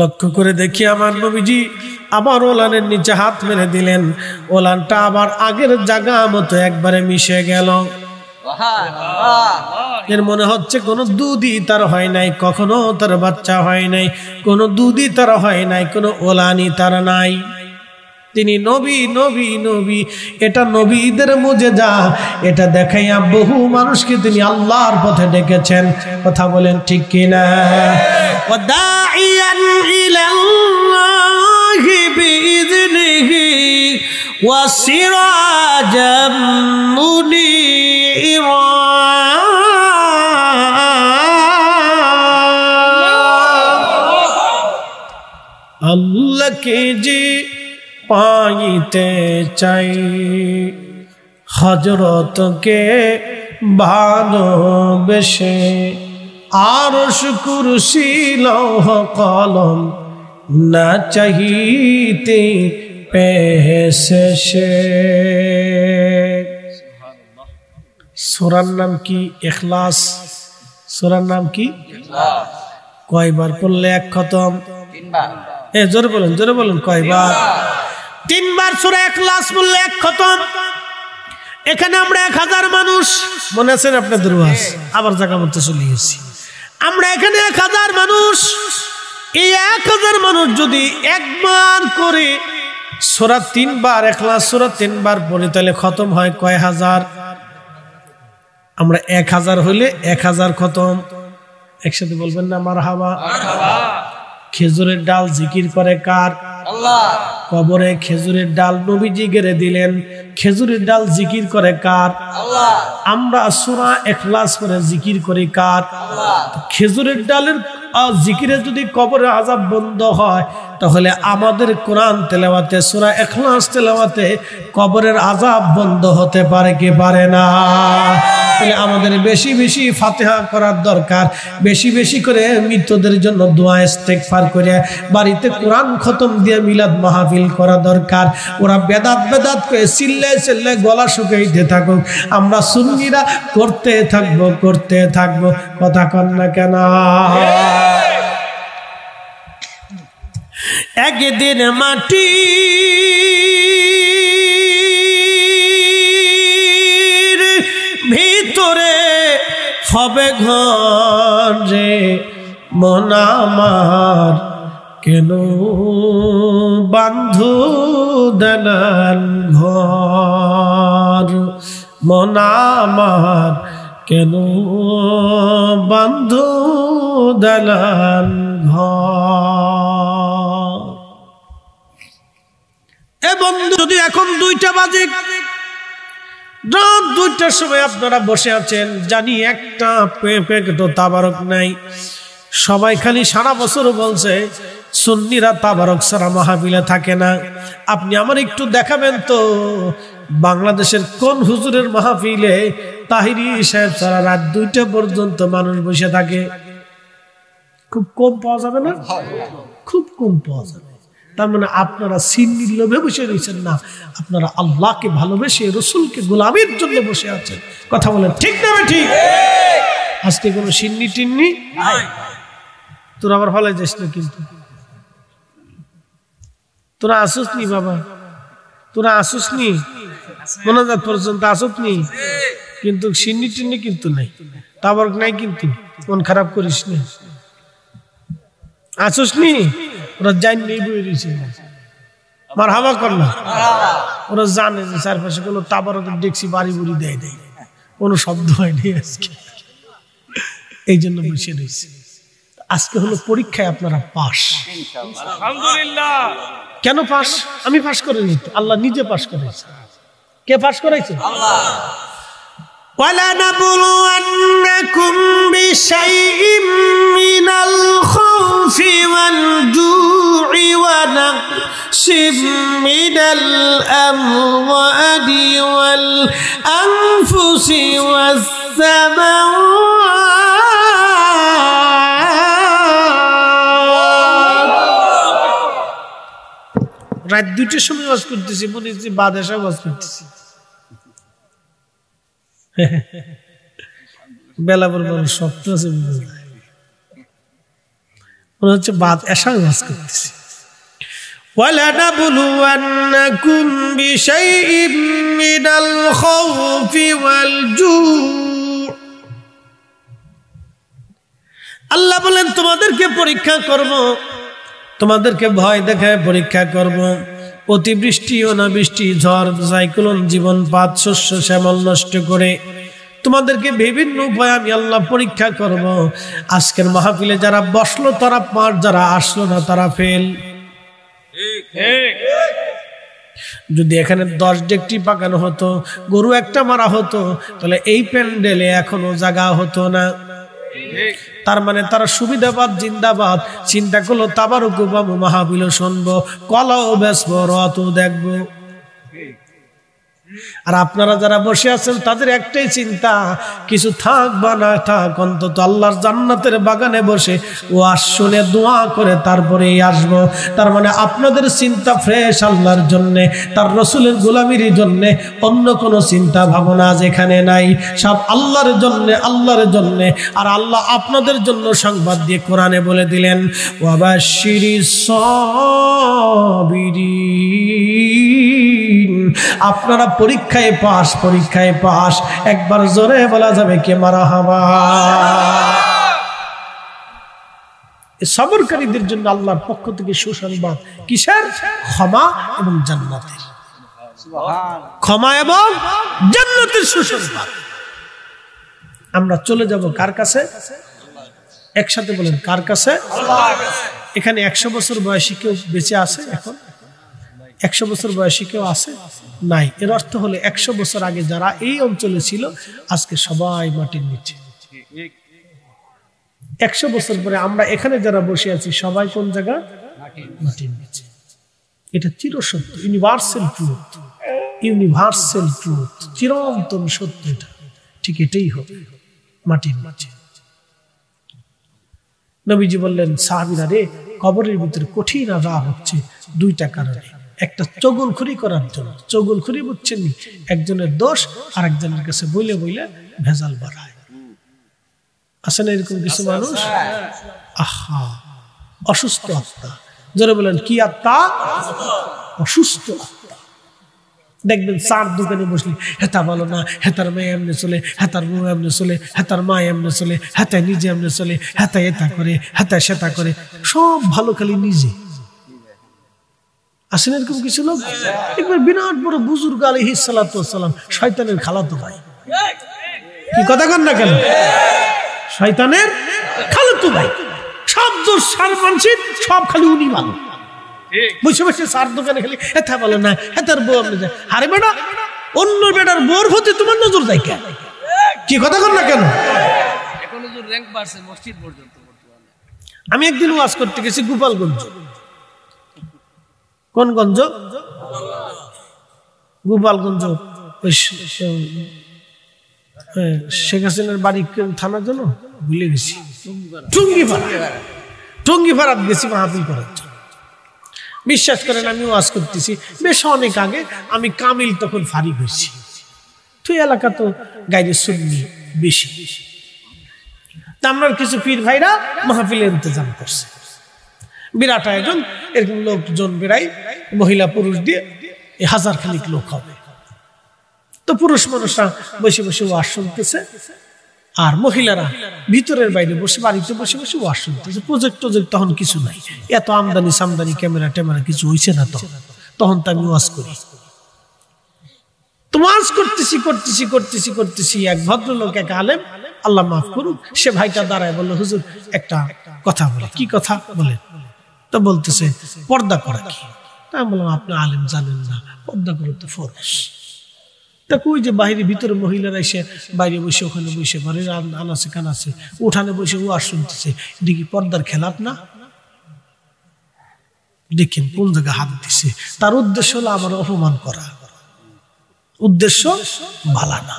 লক্ষ্য করে দেখি আমার নবীজি আবার ওলানের নিচে হাত মেরে দিলেন, ওলানটা আবার আগের জায়গা মতো একবারে মিশে গেল। এর মনে হচ্ছে কোনো দুধই তার হয় নাই, কখনো তার বাচ্চা হয় নাই, কোনো দুধই তার হয় নাই, কোনো ওলানি তার নাই। তিনি নবী নবী নবী, এটা নবীদের মুজিজা। এটা দেখাইয়া বহু মানুষকে তিনি আল্লাহর পথে ডেকেছেন। কথা বলেন ঠিক কিনা? ওয়াদাইয়ান ইলাল্লাহি বিইذনিহি ওয়াসিরাজাম মুনীরা। আল্লাহকে যে পাইতে চাই, হযরতকে ভালোবেসে, আরশ কুরসি লৌহ কলম না চাহিতে পেয়েছে সে। সূরার নাম কি? ইখলাস। সূরার নাম কি? ইখলাস। কয়বার পড়লে এক খতম? 3 বার। জোরে বলেন, জোরে বলেন, কয়বার? 3 বার সূরা ইখলাস পড়লে এক খতম। এখানে আমরা 1000 মানুষ, মনে আছেন আপনাদের ওয়াজ? আবার জায়গা মতো চলে গেছি। আমরা এখানে 1000 মানুষ। এই 1000 মানুষ যদি একবার করে সূরা 3 বার ইখলাস সূরা 3 বার পড়ে, তাহলে খতম হয় কয় হাজার? আমরা 1000 হইলে 1000 খতম। একসাথে বলবেন না মারহাবা? খেজুরের ডাল জিকির করে কার? আল্লাহ। কবরে খেজুরের ডাল নবীজি গেড়ে দিলেন, খেজুরের ডাল জিকির করে কার? আল্লাহ। আমরা সূরা ইখলাস পড়ে জিকির করি কার? আল্লাহ। খেজুরের ডালের জিকিরে যদি কবরের আযাব বন্ধ হয়, তাহলে আমাদের কোরআন তেলাওয়াতে, সূরা ইখলাস তেলাওয়াতে কবরের আযাব বন্ধ হতে পারে কি পারে না? তাহলে আমাদের বেশি বেশি ফাতিহা করার দরকার, বেশি বেশি করে মৃতদের জন্য দোয়া ইস্তেগফার করে বাড়িতে কোরআন খতম দিয়ে মিলাদ মাহফিল করা দরকার। ওরা বেদাত বেদাত করে চিল্লায় চিল্লায় গলা শুকাইতে থাকুক, আমরা সুন্নিরা করতে থাকবো, করতে থাকবো। কথা কন না কেন? একদিন মাটি ভিতরে হবে ঘর রে, মন আমার কেন বান্ধু দালান ঘর, মন আমার কেন বান্ধু দালান ঘর। এ বন্ধু, যদি এখন 2টা বাজে, রাত 2টার সময় আপনারা বসে আছেন, জানি একটা পেঁপে তাবারক নাই। সবাই খালি সারা বছর বলছে সুন্নিরা তাবারক ছাড়া মাহফিলে থাকে না। আপনি আমার একটু দেখাবেন তো, বাংলাদেশের কোন হুজুরের মাহফিলে তাহিরি সাহেব ছাড়া রাত 2টা পর্যন্ত মানুষ বসে থাকে? খুব কম পাওয়া যাবে না? খুব কম পাওয়া যাবে। তার মানে আপনারা সিন্নির লোভে বসে রয়েছেন না, আপনারা আল্লাহকে ভালোবেসে রসুলকে গোলামের জন্য বসে আছেন। কথা বলেন ঠিক না? ঠিক। আজকে কোনো সিন্নি টিন্নি তোরা আবার ফলাই যাস না, কিন্তু তোরা আসুস নি বাবা, তোরা আসুস নি, মোনাজাত পর্যন্ত আসুস নি, কিন্তু সিন্নি টিন্নি কিন্তু নাই, তাবারক নাই, কিন্তু মন খারাপ করিস না। আসুস নি, ওরা জান নেই বই রয়েছে, মারহাবা কর না। ওরা জানে যে চারপাশে কোনো তাবারকের ডেকসি বাড়ি বুড়ি দেয় দেয়, কোনো শব্দ হয়নি আজকে, এই জন্য বসে রয়েছে। আজকে হলো পরীক্ষায় আপনারা পাস, আলহামদুলিল্লাহ। কেন পাস? আমি পাস করিনি, আল্লাহ নিজে পাস করেছে। কে পাস করাইছে? আল্লাহ। وَلَنَبْلُوَنَّكُمْ بِشَيْءٍ مِّنَ الْخَوْفِ وَالْجُوعِ وَنَقْصٍ مِّنَ الْأَمْوَالِ وَالْأَنفُسِ وَالثَّمَرَاتِ রাত 2টার সময় ওয়াজ করতেছি, মনে হচ্ছে বাদশা ওয়াজ করতেছি। বেলা বলবার শব্দ আছে, মনে হচ্ছে বাদশা ওয়াজ করতেছি। وَلَنَبْلُوَنَّكُمْ بِشَيْءٍ مِّنَ الْخَوْفِ وَالْجُوعِ আল্লাহ বলেন তোমাদেরকে পরীক্ষা করব, তোমাদেরকে ভয় দেখায় পরীক্ষা করব। অতিবৃষ্টি অনাবৃষ্টি ঝড় সাইক্লোন জীবনপাত শস্য শ্যামল নষ্ট করে তোমাদেরকে বিভিন্ন উপায়ে আমি আল্লাহ পরীক্ষা করব। আজকের মাহফিলে যারা বসলো তারা পার, যারা আসলো না তারা ফেল। যদি এখানে 10 ডেকটি পাকানো হতো, গরু একটা মারা হতো, তাহলে এই প্যান্ডেলে এখনো জায়গা হতো না। তার মানে তারা সুবিধাবাদ জিন্দাবাদ চিন্তা করলো, তাবারুক বাবু মাহফিল শুনবো, কলাও বেসবো, রতও দেখবো। আর আপনারা যারা বসে আছেন তাদের একটাই চিন্তা, কিছু থাক বা না থাক অন্তত আল্লাহর জান্নাতের বাগানে বসে ওয়াজ শুনে দোয়া করে তারপরেই আসবো। তার মানে আপনাদের চিন্তা ফ্রেশ আল্লাহর জন্যে, তার রসুলের গোলামির জন্যে, অন্য কোনো চিন্তা ভাবনা যেখানে নাই, সব আল্লাহর জন্যে, আল্লাহর জন্যে। আর আল্লাহ আপনাদের জন্য সংবাদ দিয়ে কোরআনে বলে দিলেন, ওয়াবাশশিরিস সাবিরিন, আপনারা পরীক্ষায় পাস, পরীক্ষায় পাস। একবার জোরে বলা যাবে কে মারহাবা। সবরকারীদের জন্য আল্লাহর পক্ষ থেকে সুসংবাদ, কিসের? ক্ষমা এবং জান্নাতের। ক্ষমা এবং জান্নাতের সুসংবাদ। আমরা চলে যাব কার কাছে? একসাথে বলেন, কার কাছে? এখানে 100 বছর বয়সী কেউ বেঁচে আছে? এখন 100 বছর বয়সী কেউ আছে? নাই। এর অর্থ হলো 100 বছর আগে যারা এই অঞ্চলে ছিল আজকে সবাই মাটির নিচে। 100 বছর পরে আমরা এখানে যারা বসে আছি সবাই কোন জায়গা? মাটির নিচে। এটা চিরসত্য, ইউনিভার্সাল ট্রুথ, ইউনিভার্সাল ট্রুথ, চিরন্তন সত্য। এটা ঠিক এটাই হবে, মাটির নিচে। নবীজি বললেন, সাহাবীরা রে, কবরের ভিতরে কঠিন আযাব হচ্ছে 2টা কারণে। একটা চগলখড়ি করার জন্য। চগলখড়ি বুঝছেন নি? একজনের দোষ আর একজনের কাছে বইলে বইলে ভেজাল বাড়ায়। আছে না এরকম কিছু মানুষ? আহা, অসুস্থ আত্মা। যারা বলেন কি আত্মা? অসুস্থ আত্মা। দেখবেন চার দোকানে বসলে, হেতা ভালো না, হেতার মেয়ে এমনি চলে, হেতার বউ এমনি চলে, হেতার মা এমনি চলে, হেতায় নিজে এমনি চলে, হেতা এটা করে, হেতায় সেটা করে, সব ভালো খালি নিজে। আসেন এরকম কিছু লোক? একবার বিরাট বড় বুজুর্গ আলাইহিস সালাতু ওয়াস সালাম, শয়তানের খালাতো ভাই। কি কথা কন না কেন? শয়তানের খালাতো ভাই। সব দোষ সার মানসিক, সব খালি উনি ভালো। বসে বসে সার দোকানে খালি হেতা ভালো না, হেতার বউ আপনি যায়। আরে বেটা, অন্য বেটার বউর প্রতি তোমার নজর যায় কেন? কি কথা কন না কেন? এখন হুজুর র‍্যাঙ্ক বাড়ছে মসজিদ পর্যন্ত। আমি একদিন ওয়াজ করতে গেছি গোপালগঞ্জ। কোন গঞ্জ? গোপালগঞ্জ। শেখ হাসিনার বাড়ি থানার জন্য ভুলে গেছি, টঙ্গিপাড়া গেছি মাহফিল করার জন্য। বিশ্বাস করেন আমি ওয়াজ করতেছি বেশ অনেক আগে, আমি কামিল তখন ফারিক হয়েছি। তুই এলাকা তো গাইরে সুন্নি বেশি। তা আমরা কিছু পীর ভাইরা মাহফিলের ইন্তজাম করছে, বিরাট আয়োজন। এরকম লোকজন বেড়াই, মহিলা পুরুষ দিয়ে 1000 খানিক লোক হবে। তো পুরুষ মানুষরা বসে বসে ওয়াজ শুনতেছে, আর মহিলারা ভিতরের বাইরে বসে, বাড়িতে বসে বসে ওয়াজ শুনতেছে। প্রজেক্ট তখন কিছু নাই, এত আমদানি সামদানি ক্যামেরা ট্যামেরা কিছু হয়েছে না। তখন তো আমি ওয়াজ করি। তো ওয়াজ করতেছি এক ভদ্রলোক, এক আলেম, আল্লাহ মাফ করুক, সে ভাইটা দাঁড়ায় বললো, হুজুর একটা কথা বলে। কি কথা বলে? তো বলতেছে পর্দা করা কি? তা আমি বললাম, আপনি আলেম জানেন না, পর্দা করে তো ফরজ। তা কই যে বাইরে ভিতরে মহিলারা এসে বাইরে বসে ওখানে বসে ঘরে আনাচে কানাচে উঠানে বসে ওয়াজ শুনতেছে, দেখি পর্দার খেলাপ না? দেখেন কোন জায়গায় হাত দিছে। তার উদ্দেশ্য হলো আমার অপমান করা, উদ্দেশ্য ভালো না।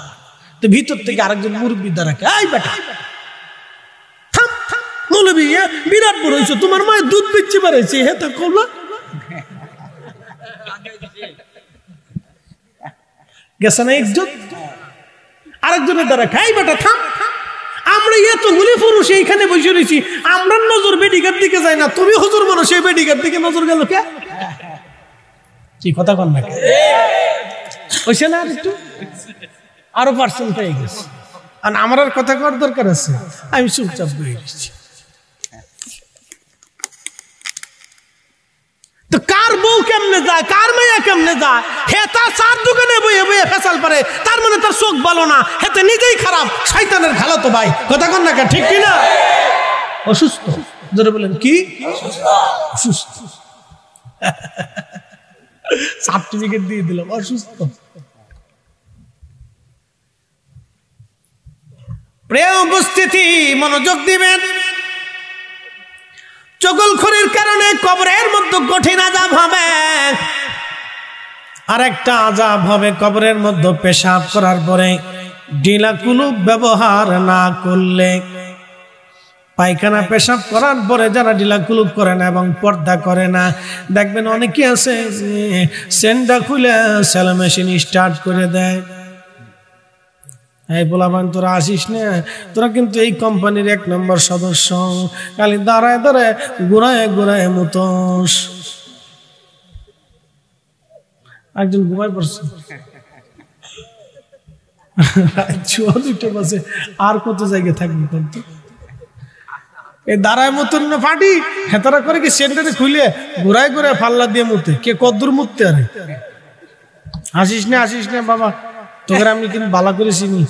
তো ভিতর থেকে আরেকজন মুরব্বী দাঁড়াকে, এই বেটা থাম থাম, মৌলবী বিরাট বড় হয়েছে, তোমার মায়ের দুধ বেচতে পারেছে, হ্যাঁ তা করলো গেছে না ইজ্জত। আরেকজনের দ্বারা খাই বেটা থাম, আমরা এতগুলি পুরুষ এইখানে বসে রয়েছি, আমরা নজর বেডিকার দিকে যাই না, তুমি হুজুর মানুষ এই বেডিকার দিকে নজর গেল কে? কি কথা কন না হইছে না? আর একটু আরো পার্সেন্ট পেয়ে গেছে, আর আমার আর কথা করার দরকার আছে? আমি চুপচাপ বয়ে গেছি। তো কার বউ কেমনে যায়, কার মেয়ে কেমনে যায়, হে তার চার দোকানে বইয়ে বইয়ে ফেসাল পারে, তার মানে তার চোখ ভালো না, হেতে নিজেই খারাপ, শয়তানের খালাতো ভাই। কথা কন না ঠিক কি না? অসুস্থ, জোরে বলেন কি অসুস্থ? সার্টিফিকেট দিয়ে দিলাম অসুস্থ। প্রিয় উপস্থিতি, মনোযোগ দিবেন। চগলখড়ির কারণে কবরের মধ্যে কঠিন আযাব হবে। আর একটা আযাব হবে কবরের মধ্যে পেশাব করার পরে ঢিলা কুলুপ ব্যবহার না করলে। পায়খানা পেশাব করার পরে যারা ঢিলা কুলুপ করে না এবং পর্দা করে না, দেখবেন অনেকে আছে সেন্ডা খুলে সেলো মেশিন স্টার্ট করে দেয়। এই বলাবান তোরা আসিস না, তোরা কিন্তু এই কোম্পানির 1 নম্বর সদস্য, খালি দাঁড়ায় দাঁড়ায় ঘুরায় ঘুরায় মুতোস। একজন ঘুমায় পড়ছে, আর কত জায়গায় থাকবে কিন্তু এই দাঁড়ায় মতন না ফাটি হেতারা করে কি সেন্টারে খুলে ঘুরায় ঘুরায় ফাল্লা দিয়ে মুতে। কে কদ্দুর মুততে আরে? আসিস না বাবা, তোকে আমি কিন্তু বালা করে চিনি,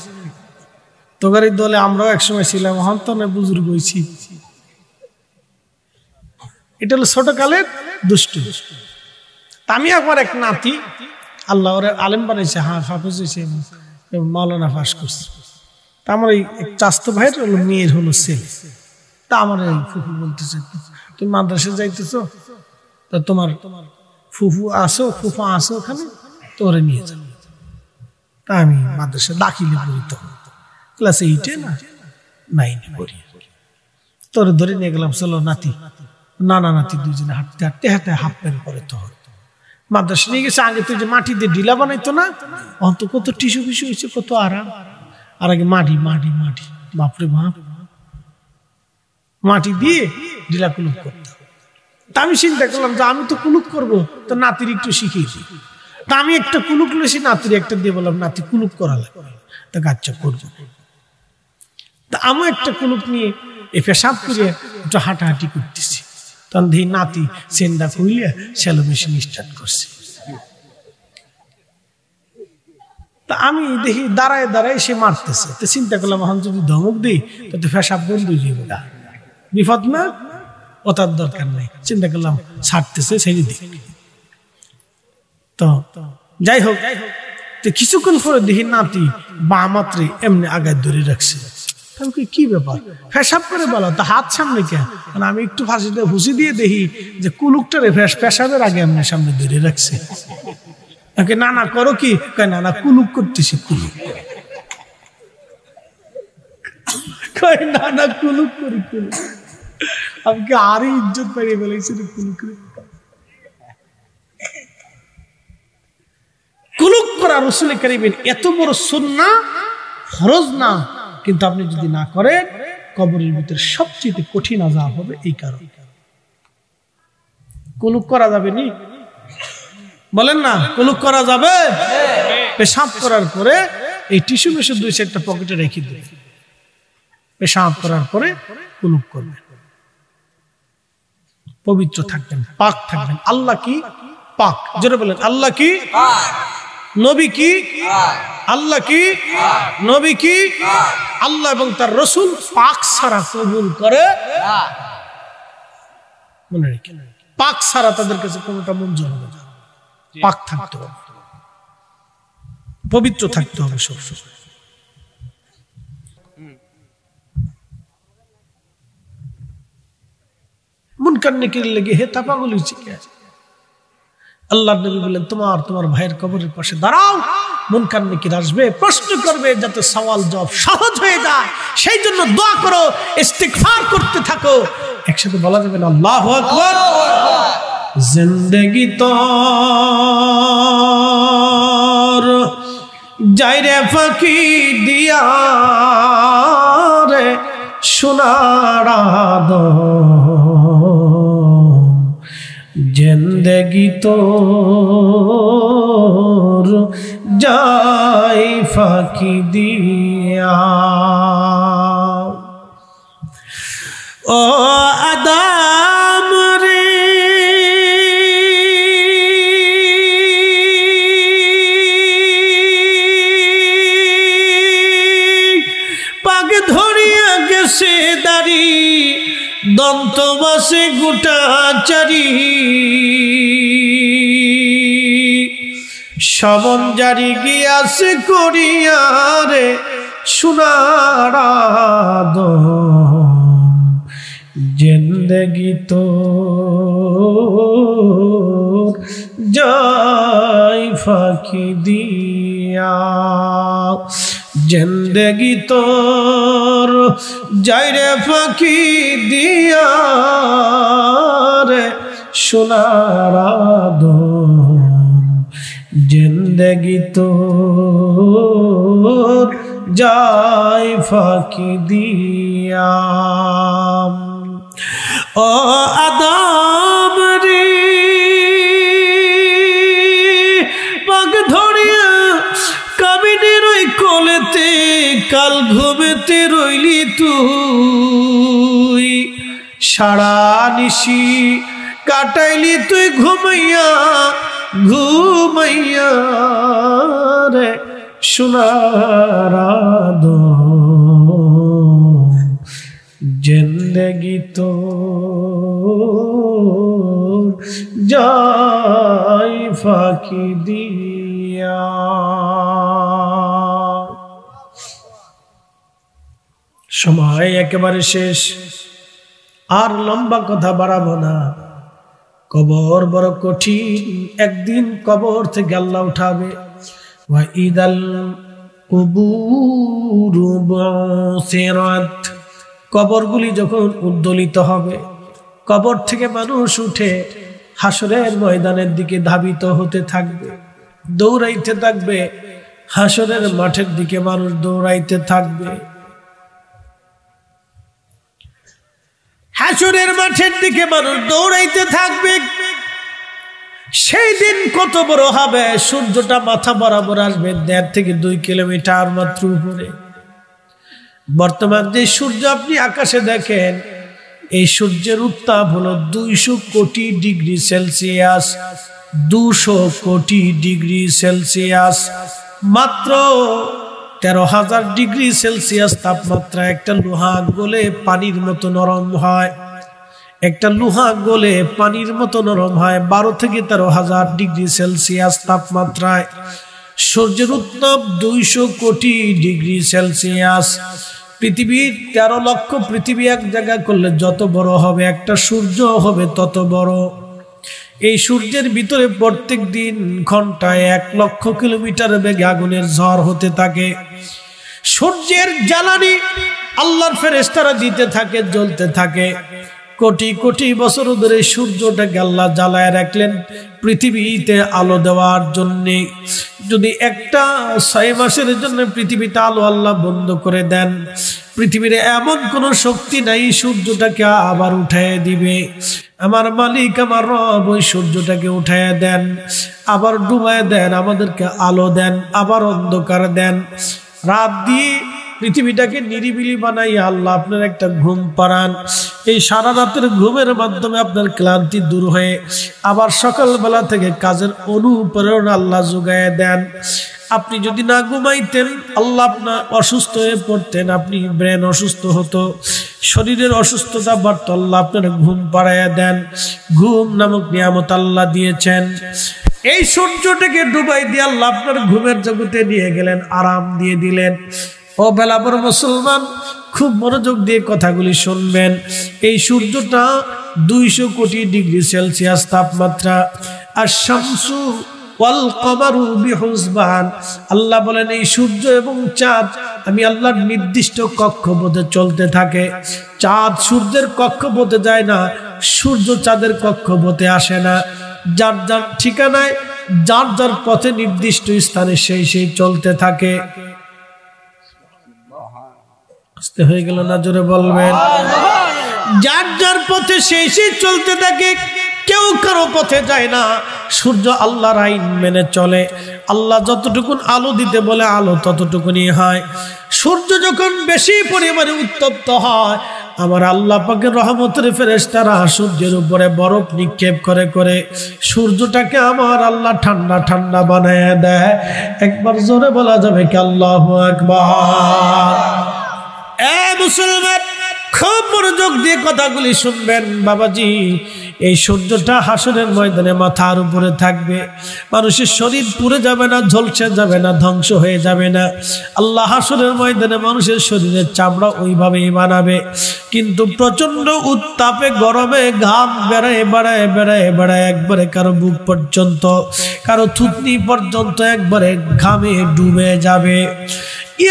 তোকার এই দলে আমরাও একসময় ছিলাম, হন তো না বুজুর্গ হয়েছি। এটা হলো ছোটকালের দুষ্টু। আমি একবার এক নাতি, আল্লাহ ওরে আলেম বানাইছে, হাফেজ হয়েছে, মাওলানা পাস করছে। তা আমার এই চাস্তো ভাইয়ের হলো মেয়ের হলো ছেলে। তা আমার এই ফুফু বলতেছে, তুমি মাদ্রাসা যাইতেছো, তা তোমার ফুফা আসো ওখানে, তোরে নিয়ে যাও। তা আমি মাদ্রাসা দাখিলে পড়িত, ক্লাস 8-এ না 9-এ পড়ি। তোরে ধরে নিয়ে গেলাম, চলো নাতি, নানা নাতি দুইজনে হাঁটতে হাঁটতে হাঁটতে হাফ প্যান্ট পরে তো মাদ্রাসা নিয়ে গেছে। আগে তো যে মাটি দিয়ে ঢিলা বানাইতো না, অন্ত কত টিস্যু ফিসু হয়েছে, কত আরাম। আর আগে মাটি মাটি মাটি, বাপরে বাপ, মাটি দিয়ে ঢিলা কুলুপ করতাম। তা আমি চিন্তা করলাম যে আমি তো কুলুপ করবো, তো নাতির একটু শিখিয়ে দিই। তা আমি একটা কুলুপ লেছি, নাতির একটা দিয়ে বললাম নাতি কুলুপ করা লাগবে, তা গাচ্চা করবো। তা আমি একটা কুলুপ নিয়ে এ পেশাব করে একটু হাঁটাহাঁটি করতেছি, তখন দেখি নাতি সেন্ডা খুইলে সেলো মেশিন স্টার্ট করছে। তা আমি দেখি দাঁড়ায় দাঁড়ায় সে মারতেছে। তো চিন্তা করলাম এখন যদি ধমক দিই তো পেশাব বন্ধ হয়ে যাবে, বিপদ না, ও তার দরকার নেই। চিন্তা করলাম ছাড়তেছে, ছেড়ে দিই। তো যাই হোক, তো কিছুক্ষণ পরে দেখি নাতি বা মাত্রে এমনি আগায় ধরে রাখছে। কি ব্যাপার, পেশাব করে বলো তা হাত সামনে কে? আমি একটু ফাঁসিতে হুঁসি দিয়ে দেখি যে কুলুকটারে পেশাবের আগে এমনি সামনে ধরে রাখছে। না করো কি? না কুলুক করতেছি, কুলুক। না কুলুক করি, কুলুক। আমি কি আরো ইজ্জত পাইয়ে ফেলেছি কুলুক। কুলুক করা রাসূল কারীমের এত বড় সুন্নাহ, ফরজ না, কিন্তু আপনি যদি না করেন কবরের ভিতরে সবচেয়ে কঠিন আযাব হবে। এই কারণে কুলুক করা যাবে নি? বলেন না, কুলুক করা যাবে? পেশাব করার পরে এই টিস্যু মেশিন 2-4টা পকেটে রেখে দেবে। পেশাব করার পরে কুলুক করবেন, পবিত্র থাকবেন, পাক থাকবেন। আল্লাহ কি পাক, জোরে বলেন আল্লাহ কি পাক। নবী কি পাক। আল্লাহ কি পাক। নবী কি পাক। আল্লাহ এবং তার রাসূল পাক ছাড়া কবুল করে না। মনে রাখেন, পাক ছাড়া তাদের কাছে কোনটা মঞ্জুর হবে না, পাক থাকতে হবে। পবিত্র থাকতে হবে সবসময়। মুনকার নেকির লেগে হে তাপাগুলি শিখে আছে। আল্লাহ নবী বললেন তোমার ভাইয়ের কবরের পাশে দাঁড়াও, মুনকার নেকির আসবে, প্রশ্ন করবে, যাতে সওয়াল জবাব সহজ হয়ে যায়। সেই জন্য দোয়া করো, ইস্তিগফার করতে থাকো। একসাথে বলা যাবে না আল্লাহু আকবার। জিন্দেগি তোর যাইরে ফাঁকি দিয়া রে সোনার আদম, জিন্দেগি তোর যাই ফাঁকি দিয়া। ও আদম রে পাগ ধরিয়া গেছে দাড়ি, দন্ত বাসে গোটা চারি, সমন জারি গিয়াছে করিয়া রে সোনার আদম, জিন্দেগি তোর যাই ফাঁকি দিয়া। জিন্দেগি তোর যাই রে ফাঁকি দিয়া রে সোনার আদম, জিন্দেগি তোর যাই ফাঁকি দিয়া। ও আদম রে পাগ ধরিয়া কামিনের ওই কোলেতে কাল ঘুমেতে রইলি তুই, সারা নিশি কাটাইলি তুই ঘুমাইয়া ঘুমাইয়া রে সোনার আদম, জিন্দেগি তোর যাই ফাঁকি দিয়া। সময় একেবারে শেষ, আর লম্বা কথা বাড়াবো না। কবর বড় কঠিন, একদিন কবর থেকে আল্লাহ উঠাবে। ওয়া ইদাল কুবুরু বুসিরাত, কবরগুলি যখন উদ্দোলিত হবে, কবর থেকে মানুষ উঠে হাসরের ময়দানের দিকে ধাবিত হতে থাকবে, দৌড়াইতে থাকবে। হাসরের মাঠের দিকে মানুষ দৌড়াইতে থাকবে। হাসরের মাঠের দিকে মানুষ দৌড়াইতে থাকবে। সেই দিন কত বড় হবে, সূর্যটা মাথা বরাবর আসবে 1.5 থেকে 2 কিলোমিটার মাত্র উপরে। বর্তমান যে সূর্য আপনি আকাশে দেখেন, এই সূর্যের উত্তাপ হলো 200 কোটি ডিগ্রি সেলসিয়াস। 200 কোটি ডিগ্রি সেলসিয়াস, মাত্র 13,000 ডিগ্রি সেলসিয়াস তাপমাত্রা। একটা লোহা গলে পানির মতো নরম হয়, একটা লোহা গলে পানির মতো নরম হয় 12 থেকে 13,000 ডিগ্রি সেলসিয়াস তাপমাত্রায়। সূর্যের উত্তাপ 200 কোটি ডিগ্রি সেলসিয়াস। পৃথিবীর 13 লক্ষ পৃথিবী এক জায়গা করলে যত বড় হবে, একটা সূর্য হবে তত বড়। এই সূর্যের ভিতরে প্রত্যেক দিন ঘন্টায় 1 লক্ষ কিলোমিটার বেগে আগুনের ঝড় হতে থাকে। সূর্যের জ্বালানি আল্লাহর ফেরেশতারা দিতে থাকে, জ্বলতে থাকে। কোটি কোটি বছর ধরে সূর্যটাকে আল্লাহ জ্বালায় রাখলেন পৃথিবীতে আলো দেওয়ার জন্যে। যদি একটা 6 মাসের জন্য পৃথিবীতে আলো আল্লাহ বন্ধ করে দেন, পৃথিবীর এমন কোন শক্তি নাই সূর্যটাকে আবার উঠায় দিবে। আমার মালিক আমার রব ওই সূর্যটাকে উঠায় দেন, আবার ডুবায় দেন, আমাদেরকে আলো দেন, আবার অন্ধকার দেন। রাত দিয়ে পৃথিবীটাকে নিরিবিলি বানাইয়া আল্লাহ আপনার একটা ঘুম পাড়ান। এই সারা রাতের ঘুমের মাধ্যমে আপনার ক্লান্তি দূর হয়ে আবার সকালবেলা থেকে কাজের অনুপ্রেরণা আল্লাহ যোগায় দেন। আপনি যদি না ঘুমাইতেন, আল্লাহ আপনার অসুস্থ হয়ে পড়তেন, আপনি ব্রেন অসুস্থ হতো, শরীরের অসুস্থতা বাড়তো, আল্লাহ আপনার ঘুম পাড়াইয়া দেন। ঘুম নামক নিয়ামত আল্লাহ দিয়েছেন। এই সূর্যটাকে ডুবাই দিয়ে আল্লাহ আপনার ঘুমের জগতে নিয়ে গেলেন, আরাম দিয়ে দিলেন। ও বেলাপুর মুসলমান, খুব মনোযোগ দিয়ে কথাগুলি শুনবেন। এই সূর্যটা 200 কোটি ডিগ্রি সেলসিয়াস তাপমাত্রা। আর শামসু ওয়াল কমারু বিহুসবান, আল্লাহ বলেন এই সূর্য এবং চাঁদ আমি আল্লাহর নির্দিষ্ট কক্ষপথে চলতে থাকে। চাঁদ সূর্যের কক্ষপথে যায় না, সূর্য চাঁদের কক্ষপথে আসে না। যার যার ঠিকানায়, যার যার পথে, নির্দিষ্ট স্থানে সেই সেই চলতে থাকে। আস্তে হয়ে গেল না, জোরে বলবেন। যার যার পথে সেই সেই চলতে থাকে, কেউ কারো পথে যায় না। সূর্য আল্লাহর আইন মেনে চলে। আল্লাহ যতটুকুন আলো দিতে বলে আলো ততটুকুনি হয়। সূর্য যখন বেশি পরিমাণে উত্তপ্ত হয়, আমার আল্লাহ পাকের রহমতের ফেরেশতারা সূর্যের উপরে বরফ নিক্ষেপ করে করে সূর্যটাকে আমার আল্লাহ ঠান্ডা ঠান্ডা বানায় দেয়। একবার জোরে বলা যাবে কি আল্লাহু আকবার। এ মুসলমান, খুব মনোযোগ দিয়ে কথাগুলি শুনবেন বাবাজি। এই সূর্যটা হাসরের ময়দানে মাথার উপরে থাকবে। মানুষের শরীর পুড়ে যাবে না, ঝলসে যাবে না, ধ্বংস হয়ে যাবে না। আল্লাহ হাসরের ময়দানে মানুষের শরীরের চামড়া ওইভাবেই বানাবে, কিন্তু প্রচন্ড উত্তাপে, গরমে ঘাম বেড়ায় বেড়ায় বেড়ায় বেড়ায় একবারে কারো বুক পর্যন্ত, কারো থুতনি পর্যন্ত একবারে ঘামে ডুবে যাবে।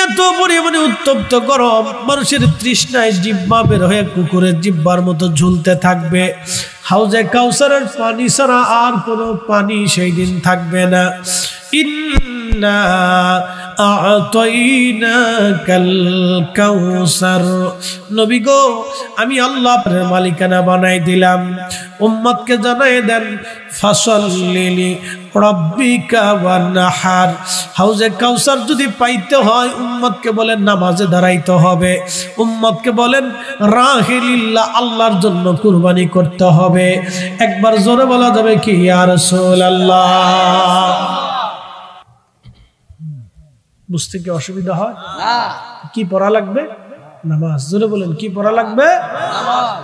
এত পরিমাণে উত্তপ্ত গরম, মানুষের তৃষ্ণায় জিহ্বা বের হয়ে কুকুরের জিহ্বার মতো ঝুলতে থাকবে। হাউজে কাউসারের পানি ছাড়া আর কোনো পানি সেই দিন থাকবে না। ইন্না আ'তাইনাকাল কাউসার, নবী গো আমি আল্লাহ আপনার মালিকানা বানাই দিলাম। উম্মতকে জানাই দেন, ফাসাল্লি রাব্বিকা ওয়ানহার। হাউজে কাউসার যদি পাইতে হয়, উম্মতকে বলেন নামাজে দাঁড়াইতে হবে। উম্মতকে বলেন রাহিলিল্লাহ, আল্লাহর জন্য কুরবানি করতে হবে। একবার জোরে বলা যাবে কি ইয়া রাসূলুল্লাহ। বুঝতে কি অসুবিধা হয়? কি পড়া লাগবে? নামাজ। জোরে বলেন কি পড়া লাগবে?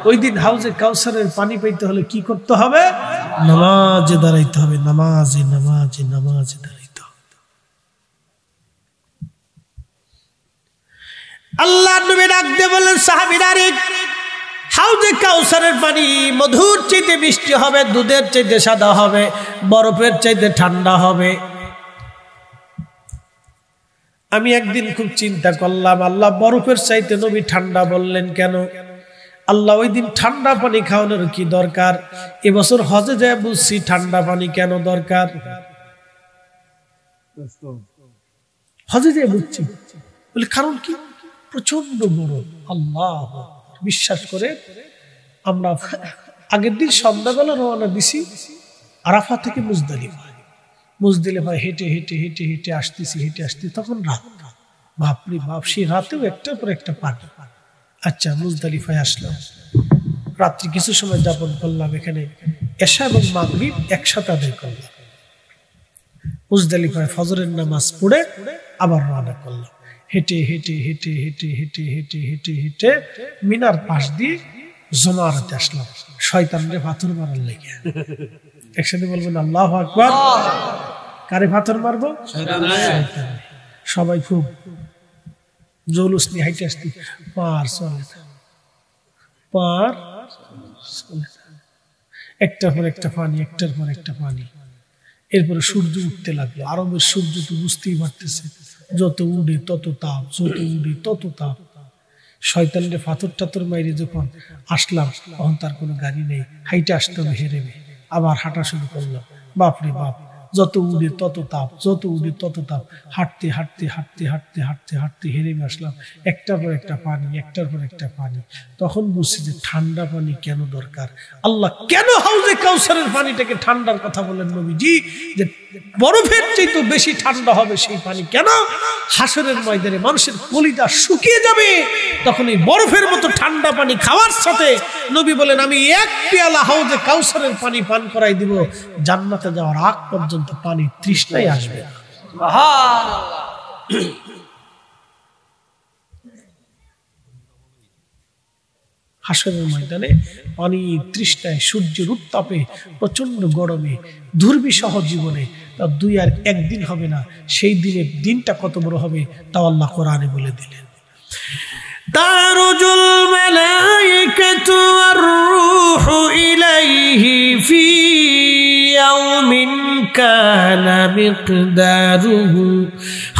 ওই দিন হাউজে কাউসারের পানি পাইতে হলে কি করতে হবে? নামাজে দাঁড়াইতে হবে। নামাজে নামাজে নামাজে দাঁড়াইতে হবে। আল্লাহ নবী ডাক দিয়ে বলেন, সাহাবীরা রে, হাউজে কাউসারের পানি মধুর চাইতে মিষ্টি হবে, দুধের চাইতে সাদা হবে, বরফের চাইতে ঠান্ডা হবে। আমি একদিন খুব চিন্তা করলাম, আল্লাহ বরফের চাইতে নবী ঠান্ডা বললেন কেন? আল্লাহ ওই দিন ঠান্ডা পানি খাওয়ানোর কি দরকার? এবছর হজে যায় বুঝছি ঠান্ডা পানি কেন দরকার। হজে যায় বুঝছি, বলে কারণ কি? প্রচন্ড গরম। আল্লাহ বিশ্বাস করে আমরা আগের দিন সন্ধ্যাবেলা রওনা দিছি আরাফা থেকে মুজদালিফায় হেঁটে হেঁটে হেঁটে হেঁটে আসতেছি, হেঁটে আসতেছি, তখন রাত। বাপরে বাপ, সেই রাতেও একটার পর একটা পানি। আচ্ছা, মুজদালিফায় আসলাম, রাত্রি কিছু সময় যাপন করলাম। এখানে এশা এবং মাগরিব একসাথে আদায় করলাম। মুজদালিফায় ফজরের নামাজ পড়ে আবার রওনা করলাম। হেঁটে হেঁটে হেঁটে হেঁটে হেঁটে হেঁটে হেঁটে হেঁটে মিনার পাশ দিয়ে জমারাতে আসলাম, শয়তানরে পাথর মারার লেগে। একসাথে বলবেন আল্লাহু আকবার। কারে পাথর মারবো? সবাই খুব জৌলুস নিয়ে হাইটে আসতে, পার চলে পার চলে, একটার পর একটা পানি, একটার পর একটা পানি। এরপরে সূর্য উঠতে লাগলো। আরবের সূর্য তো বুঝতেই পারতেছে, যত উড়ে তত তাপ, যত উড়ে তত তাপ। শয়তানরে পাথর টাথর মাইরে যখন আসলাম, তখন তার কোনো গাড়ি নেই, হাইটে আসতে হবে হেরেবে। আবার হাঁটা শুরু করলাম। বাপরে বাপ, যত উড়ে তত তাপ, যত উড়ে তত তাপ। হাঁটতে হাঁটতে হাঁটতে হাঁটতে হাঁটতে হাঁটতে হেরেবে আসলাম। একটার পর একটা পানি, একটার পর একটা পানি। তখন বুঝছি যে ঠান্ডা পানি কেন দরকার। আল্লাহ কেন হাউজে কাউসারের পানিটাকে ঠান্ডার কথা বলেন নবীজি, যে বরফের চাইতে বেশি ঠান্ডা হবে সেই পানি কেন? হাসরের ময়দানে মানুষের কলিজা শুকিয়ে যাবে, তখন এই বরফের মতো ঠান্ডা পানি খাওয়ার সাথে নবী বলেন আমি এক পেয়ালা হাউজে কাউসারের পানি পান করাই দিব, জান্নাতে যাওয়ার আগ পর্যন্ত পানি তৃষ্ণাই আসবে। হাসরের ময়দানে পানি তৃষ্ণায়, সূর্যের উত্তাপে, প্রচন্ড গরমে, দুর্বিষহ জীবনে তার 2 আর 1 দিন হবে না। সেই দিনের দিনটা কত বড় হবে তাও আল্লাহ কোরআনে বলে দিলেন। তারুজুল মালাইকাতু ওয়ার রূহু ইলাইহি ফি ইয়াউমিন কানা মিকদারুহু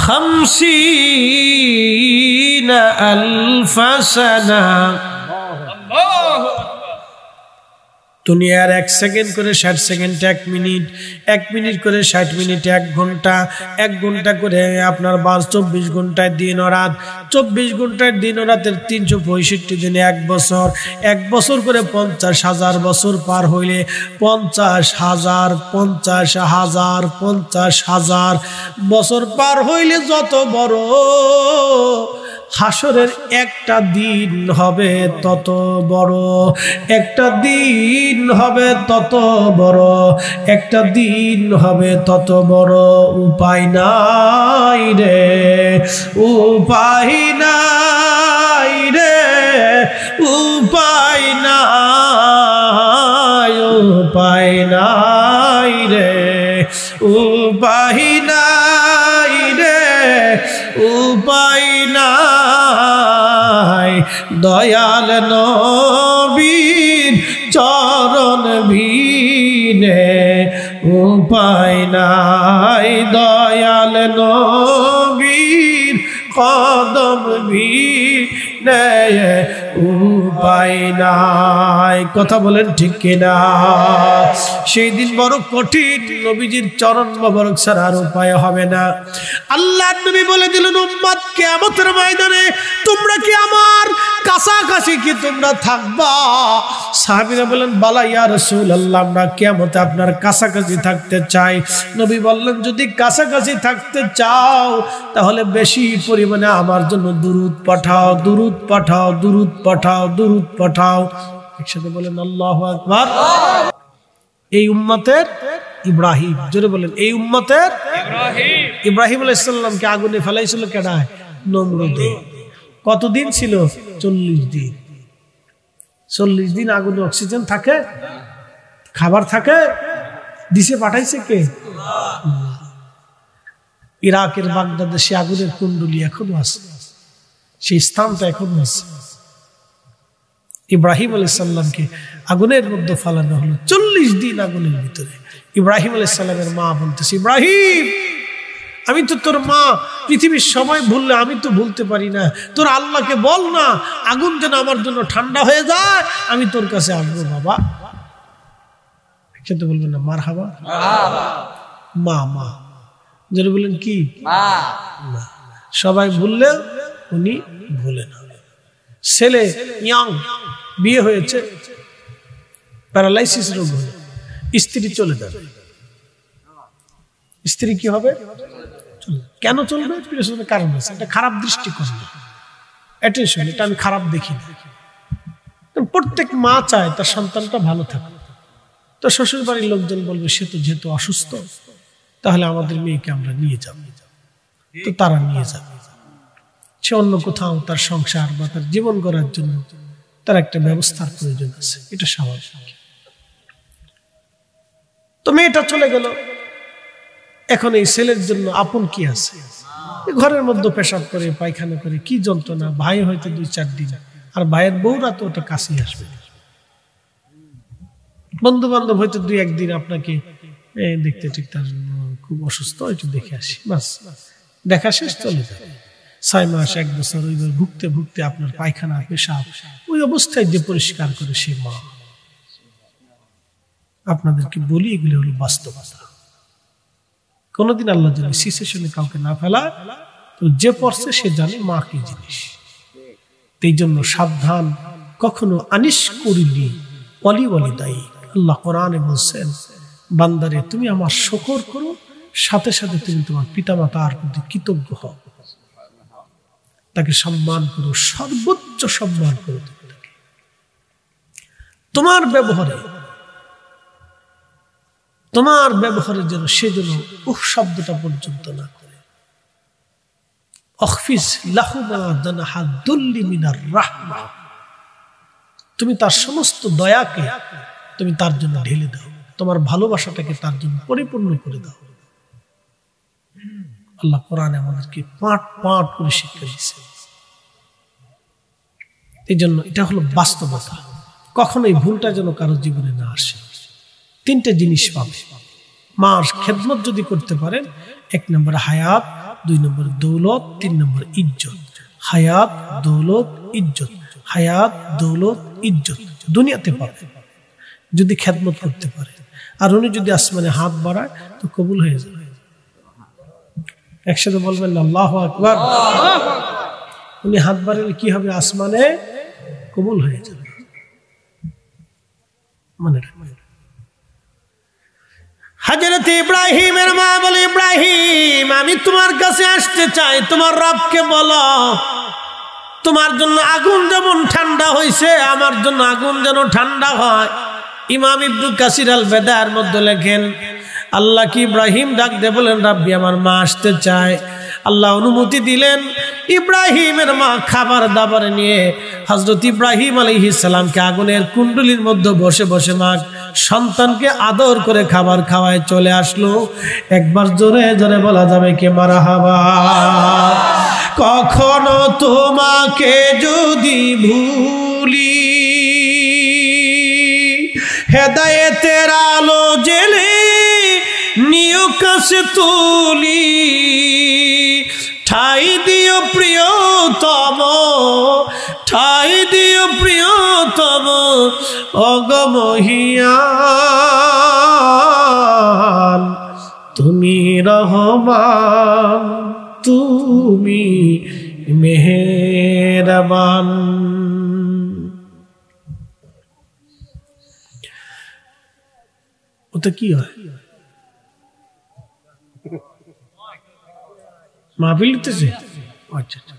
50,000 সানা। দুনিয়ার 1 সেকেন্ড করে 60 সেকেন্ড 1 মিনিট, 1 মিনিট করে 60 মিনিট 1 ঘন্টা, 1 ঘন্টা করে আপনার 24 ঘন্টায় দিন ও রাত, 24 ঘন্টায় দিন ও রাতের 365 দিনে 1 বছর, 1 বছর করে 50,000 বছর পার হইলে 50,000 বছর পার হইলে যত বড় হাসরের একটা দিন হবে তত বড়, একটা দিন হবে তত বড়, একটা দিন হবে তত বড়। উপায় নাই রে, উপায় নাই রে, উপায় নাই, উপায় নাই রে, উপায় নাই রে, উপায় নাই। দয়াল নবীর চরণ বিনে উপায় নাই, দয়াল নবীর কদম বিনে উপায় নাই। কথা বলেন ঠিক কিনা? সেই দিন বড় কঠিন, নবীজির চরণ মোবারক ছাড়া আর উপায় হবে না। আল্লাহর নবী বলে দিলেন, উম্মত কিয়ামতের ময়দানে তোমরা কি আমার কাছাকাছি কি তোমরা থাকবা? সাহাবীরা বলেন, বালা ইয়া রাসূলুল্লাহ, আমরা কিয়ামতে আপনার কাছাকাছি থাকতে চাই। নবী বললেন, যদি কাছাকাছি থাকতে চাও তাহলে বেশি পরিমাণে আমার জন্য দুরূদ পাঠাও, দুরূদ পাঠাও, দুরূদ পাঠাও, দুরূদ পাঠাও। একসাথে বলেন আল্লাহু আকবার। এই উম্মতের ইব্রাহিম, জোরে বলেন, এই উম্মতের ইব্রাহিম। ইব্রাহিম আলাইহিস সালামকে আগুনে ফেলাইছিল কেডায়? নমরুদে। কতদিন ছিল? 40 দিন। 40 দিন আগুনে অক্সিজেন থাকে, খাবার থাকে, দিশে পাঠাইছে কে? ইরাকের বাগদাদে আগুনের কুণ্ডলী এখনো আছে, সেই স্থানটা এখনো আছে। ইব্রাহিম আলাইহিস সালামকে আগুনের মধ্যে ফালানো হলো 40 দিন আগুনের ভিতরে। ইব্রাহিম আলাইহিস সালামের মা বলতেছে, ইব্রাহিম, আমি তো তোর মা, পৃথিবীর সময় ভুললে আমি তো ভুলতে পারি না, তোর আল্লাহকে বল না আগুন যেন আমার জন্য ঠান্ডা হয়ে যায়, আমি তোর কাছে আসবো বাবা। খেতে বলবেন না মারহাবা? মা মা যেটা বললেন কি মা। সবাই ভুললে উনি ভুলে না। ছেলে ইয়াং, বিয়ে হয়েছে, প্যারালাইসিস রোগ হলো, স্ত্রী চলে যাবে। স্ত্রী কি হবে? কেন চলবে? পিছনে কারণ আছে, এটা খারাপ দৃষ্টিকোণ, অ্যাটেনশন, এটা আমি খারাপ দেখি না। প্রত্যেক মা চায় তার সন্তানটা ভালো থাকে। তো শ্বশুর বাড়ির লোকজন বলবে, সে তো যেহেতু অসুস্থ, তাহলে আমাদের মেয়েকে আমরা নিয়ে যাব। তো তারা নিয়ে যাবে, সে অন্য কোথাও তার সংসার বা তার জীবন গড়ার জন্য তার একটা ব্যবস্থার প্রয়োজন আছে, এটা স্বাভাবিক। তো মেয়েটা চলে গেল, এখন এই ছেলের জন্য আপন কি আছে? ঘরের মধ্যে পেশাব করে, পায়খানা করে, কি যন্ত্রণা। ভাই হয়তো 2-4 দিন, আর ভাইয়ের বউরা তো ওটা কাছেই আসবে। বন্ধু বান্ধব হয়তো 2-1 দিন আপনাকে দেখতে, ঠিক তার খুব অসুস্থ, একটু দেখে আসি, বাস, দেখা শেষ, চলে যাবে। 6 মাস 1 বছর ওইভাবে ভুগতে ভুগতে আপনার পায়খানা পেশাব ওই অবস্থায় যে পরিষ্কার করে সে মা। আপনাদেরকে বলি, এগুলো হলো বাস্তবতা। কোনদিন আল্লাহ যদি সিচুয়েশনে কাউকে না ফেলা, তো যে পড়ছে সে জানে মা কি জিনিস। এই জন্য সাবধান, কখনো আনিস করিলি ওয়ালি ওয়ালিদাই। আল্লাহ কোরআনে বলছেন, বান্দারে তুমি আমার শুকর করো, সাথে সাথে তুমি তোমার পিতামাতার প্রতি কৃতজ্ঞ হও, তাকে সম্মান করো, সর্বোচ্চ সম্মান করো। তোমার ব্যবহারে যেন সে যেন উহ শব্দটা পর্যন্ত না করে। অখফিজ লাহুমা জানাহা দুল্লি মিনার রাহমা, তুমি তার সমস্ত দয়াকে তুমি তার জন্য ঢেলে দাও, তোমার ভালোবাসাটাকে তার জন্য পরিপূর্ণ করে দাও। আল্লাহ কোরআনে আমাদেরকে পাঠ পাঠ করে শিক্ষা দিয়েছে। এই জন্য এটা হলো বাস্তবতা, কখনো এই ভুলটা যেন কারো জীবনে না আসে। তিনটে জিনিস পাবে মার খেদমত যদি করতে পারেন, 1 নম্বর হায়াত, 2 নম্বর দৌলত, 3 নম্বর ইজ্জত। হায়াত, দৌলত, ইজ্জত। হায়াত, দৌলত, ইজ্জত দুনিয়াতে পাবে যদি খেদমত করতে পারে। আর উনি যদি আসমানে হাত বাড়ায় তো কবুল হয়ে যাবে। একসাথে বলবেন আল্লাহু আকবার। উনি হাত বাড়ালে কি হবে? আসমানে কবুল হয়ে যাবে। মনে রাখবেন। হযরত ইব্রাহিমের মা বলে, ইব্রাহিম আমি তোমার কাছে আসতে চাই, তোমার রবকে বলো তোমার জন্য আগুন যেমন ঠান্ডা হয়েছে আমার জন্য আগুন যেন ঠান্ডা হয়। ইমাম ইবনে কাসির আল বেদায়ের মধ্যে লেখেন, আল্লাহ কি ইব্রাহিম ডাক দিয়ে বলেন, রাব্বি আমার মা আসতে চায়। আল্লাহ অনুমতি দিলেন। ইব্রাহিমের মা খাবার দাবার নিয়ে হযরত ইব্রাহিম আলাইহিস সালামকে আগুনের কুণ্ডলির মধ্যে বসে বসে মা সন্তানকে আদর করে খাবার খাওয়ায় চলে আসলো। একবার জোরে জোরে বলা যাবে কে মারহাবা। কখনো তোমাকে যদি ভুলি, হেদায়েতের আলো জেলে নিও কাছে তুলি, ঠাই দিও প্রিয়তম, ঠাই দিও প্রিয়তম অগমহিয়ান, তুমি রহমান তুমি মেহেরবান। ওটা কি হয়? মাহফিল দিতেছে? আচ্ছা আচ্ছা,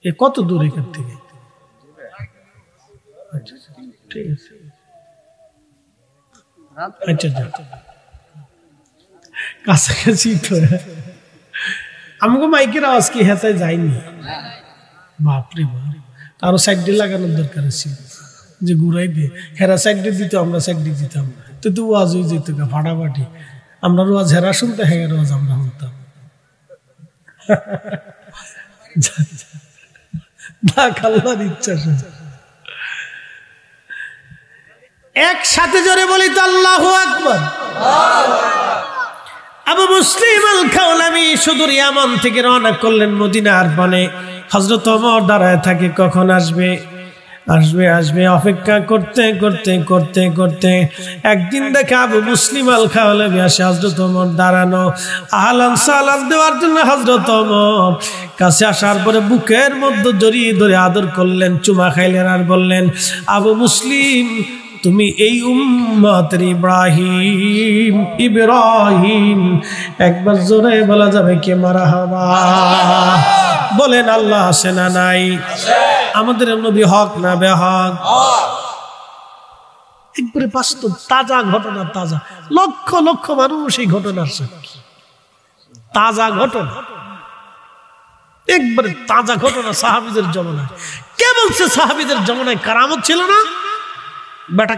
এ কত দূর এখান থেকে? আচ্ছা ঠিক আছে, আচ্ছা আচ্ছা, কাছাকাছি তো। আমাকে মাইকের আওয়াজ কি হেতায় যায়নি? বাপরে বাপ, আরো সাইড দিয়ে লাগানোর দরকার ছিল, যে ঘুরাই দিয়ে হেরা সাইড দিয়ে দিত, আমরা সাইড দিয়ে দিতাম, তো তো ওয়াজ হয়ে যেত ফাটাফাটি। আমরা ওয়াজ হেরা শুনতে, হের ওয়াজ আমরা শুনতাম। একসাথে জোরে বলি তো আল্লাহু আকবার। আবু মুসলিম আল খাওলামি সুদূর ইয়ামান থেকে রওনা করলেন মদিনার পানে। হযরত ওমর দাঁড়ায় থাকে, কখন আসবে আসবে আসবে, অপেক্ষা করতে করতে করতে করতে একদিন দেখে আবু মুসলিম আল খাওলামি আসে। হযরত ওমর দাঁড়ানো, আহলান সালাম দেওয়ার জন্য হযরত ওমর কাছে আসার পরে বুকের মধ্যে জড়িয়ে ধরে আদর করলেন, চুমা খাইলেন আর বললেন, আবু মুসলিম তুমি এই উম্মতের ইব্রাহিম। ইব্রাহিম একবার জোরে বলা যাবে কে মারহাবা? বলেন আল্লাহ আছে না নাই? আমাদের নবী হক না বেহক? একবারে বাস্তব তাজা ঘটনা, তাজা লক্ষ লক্ষ মানুষ এই ঘটনার সাক্ষী। তাজা ঘটনা, একবারে তাজা ঘটনা সাহাবীদের জমানায়। কে বলছে সাহাবীদের জমানায় কারামত ছিল না? বেটা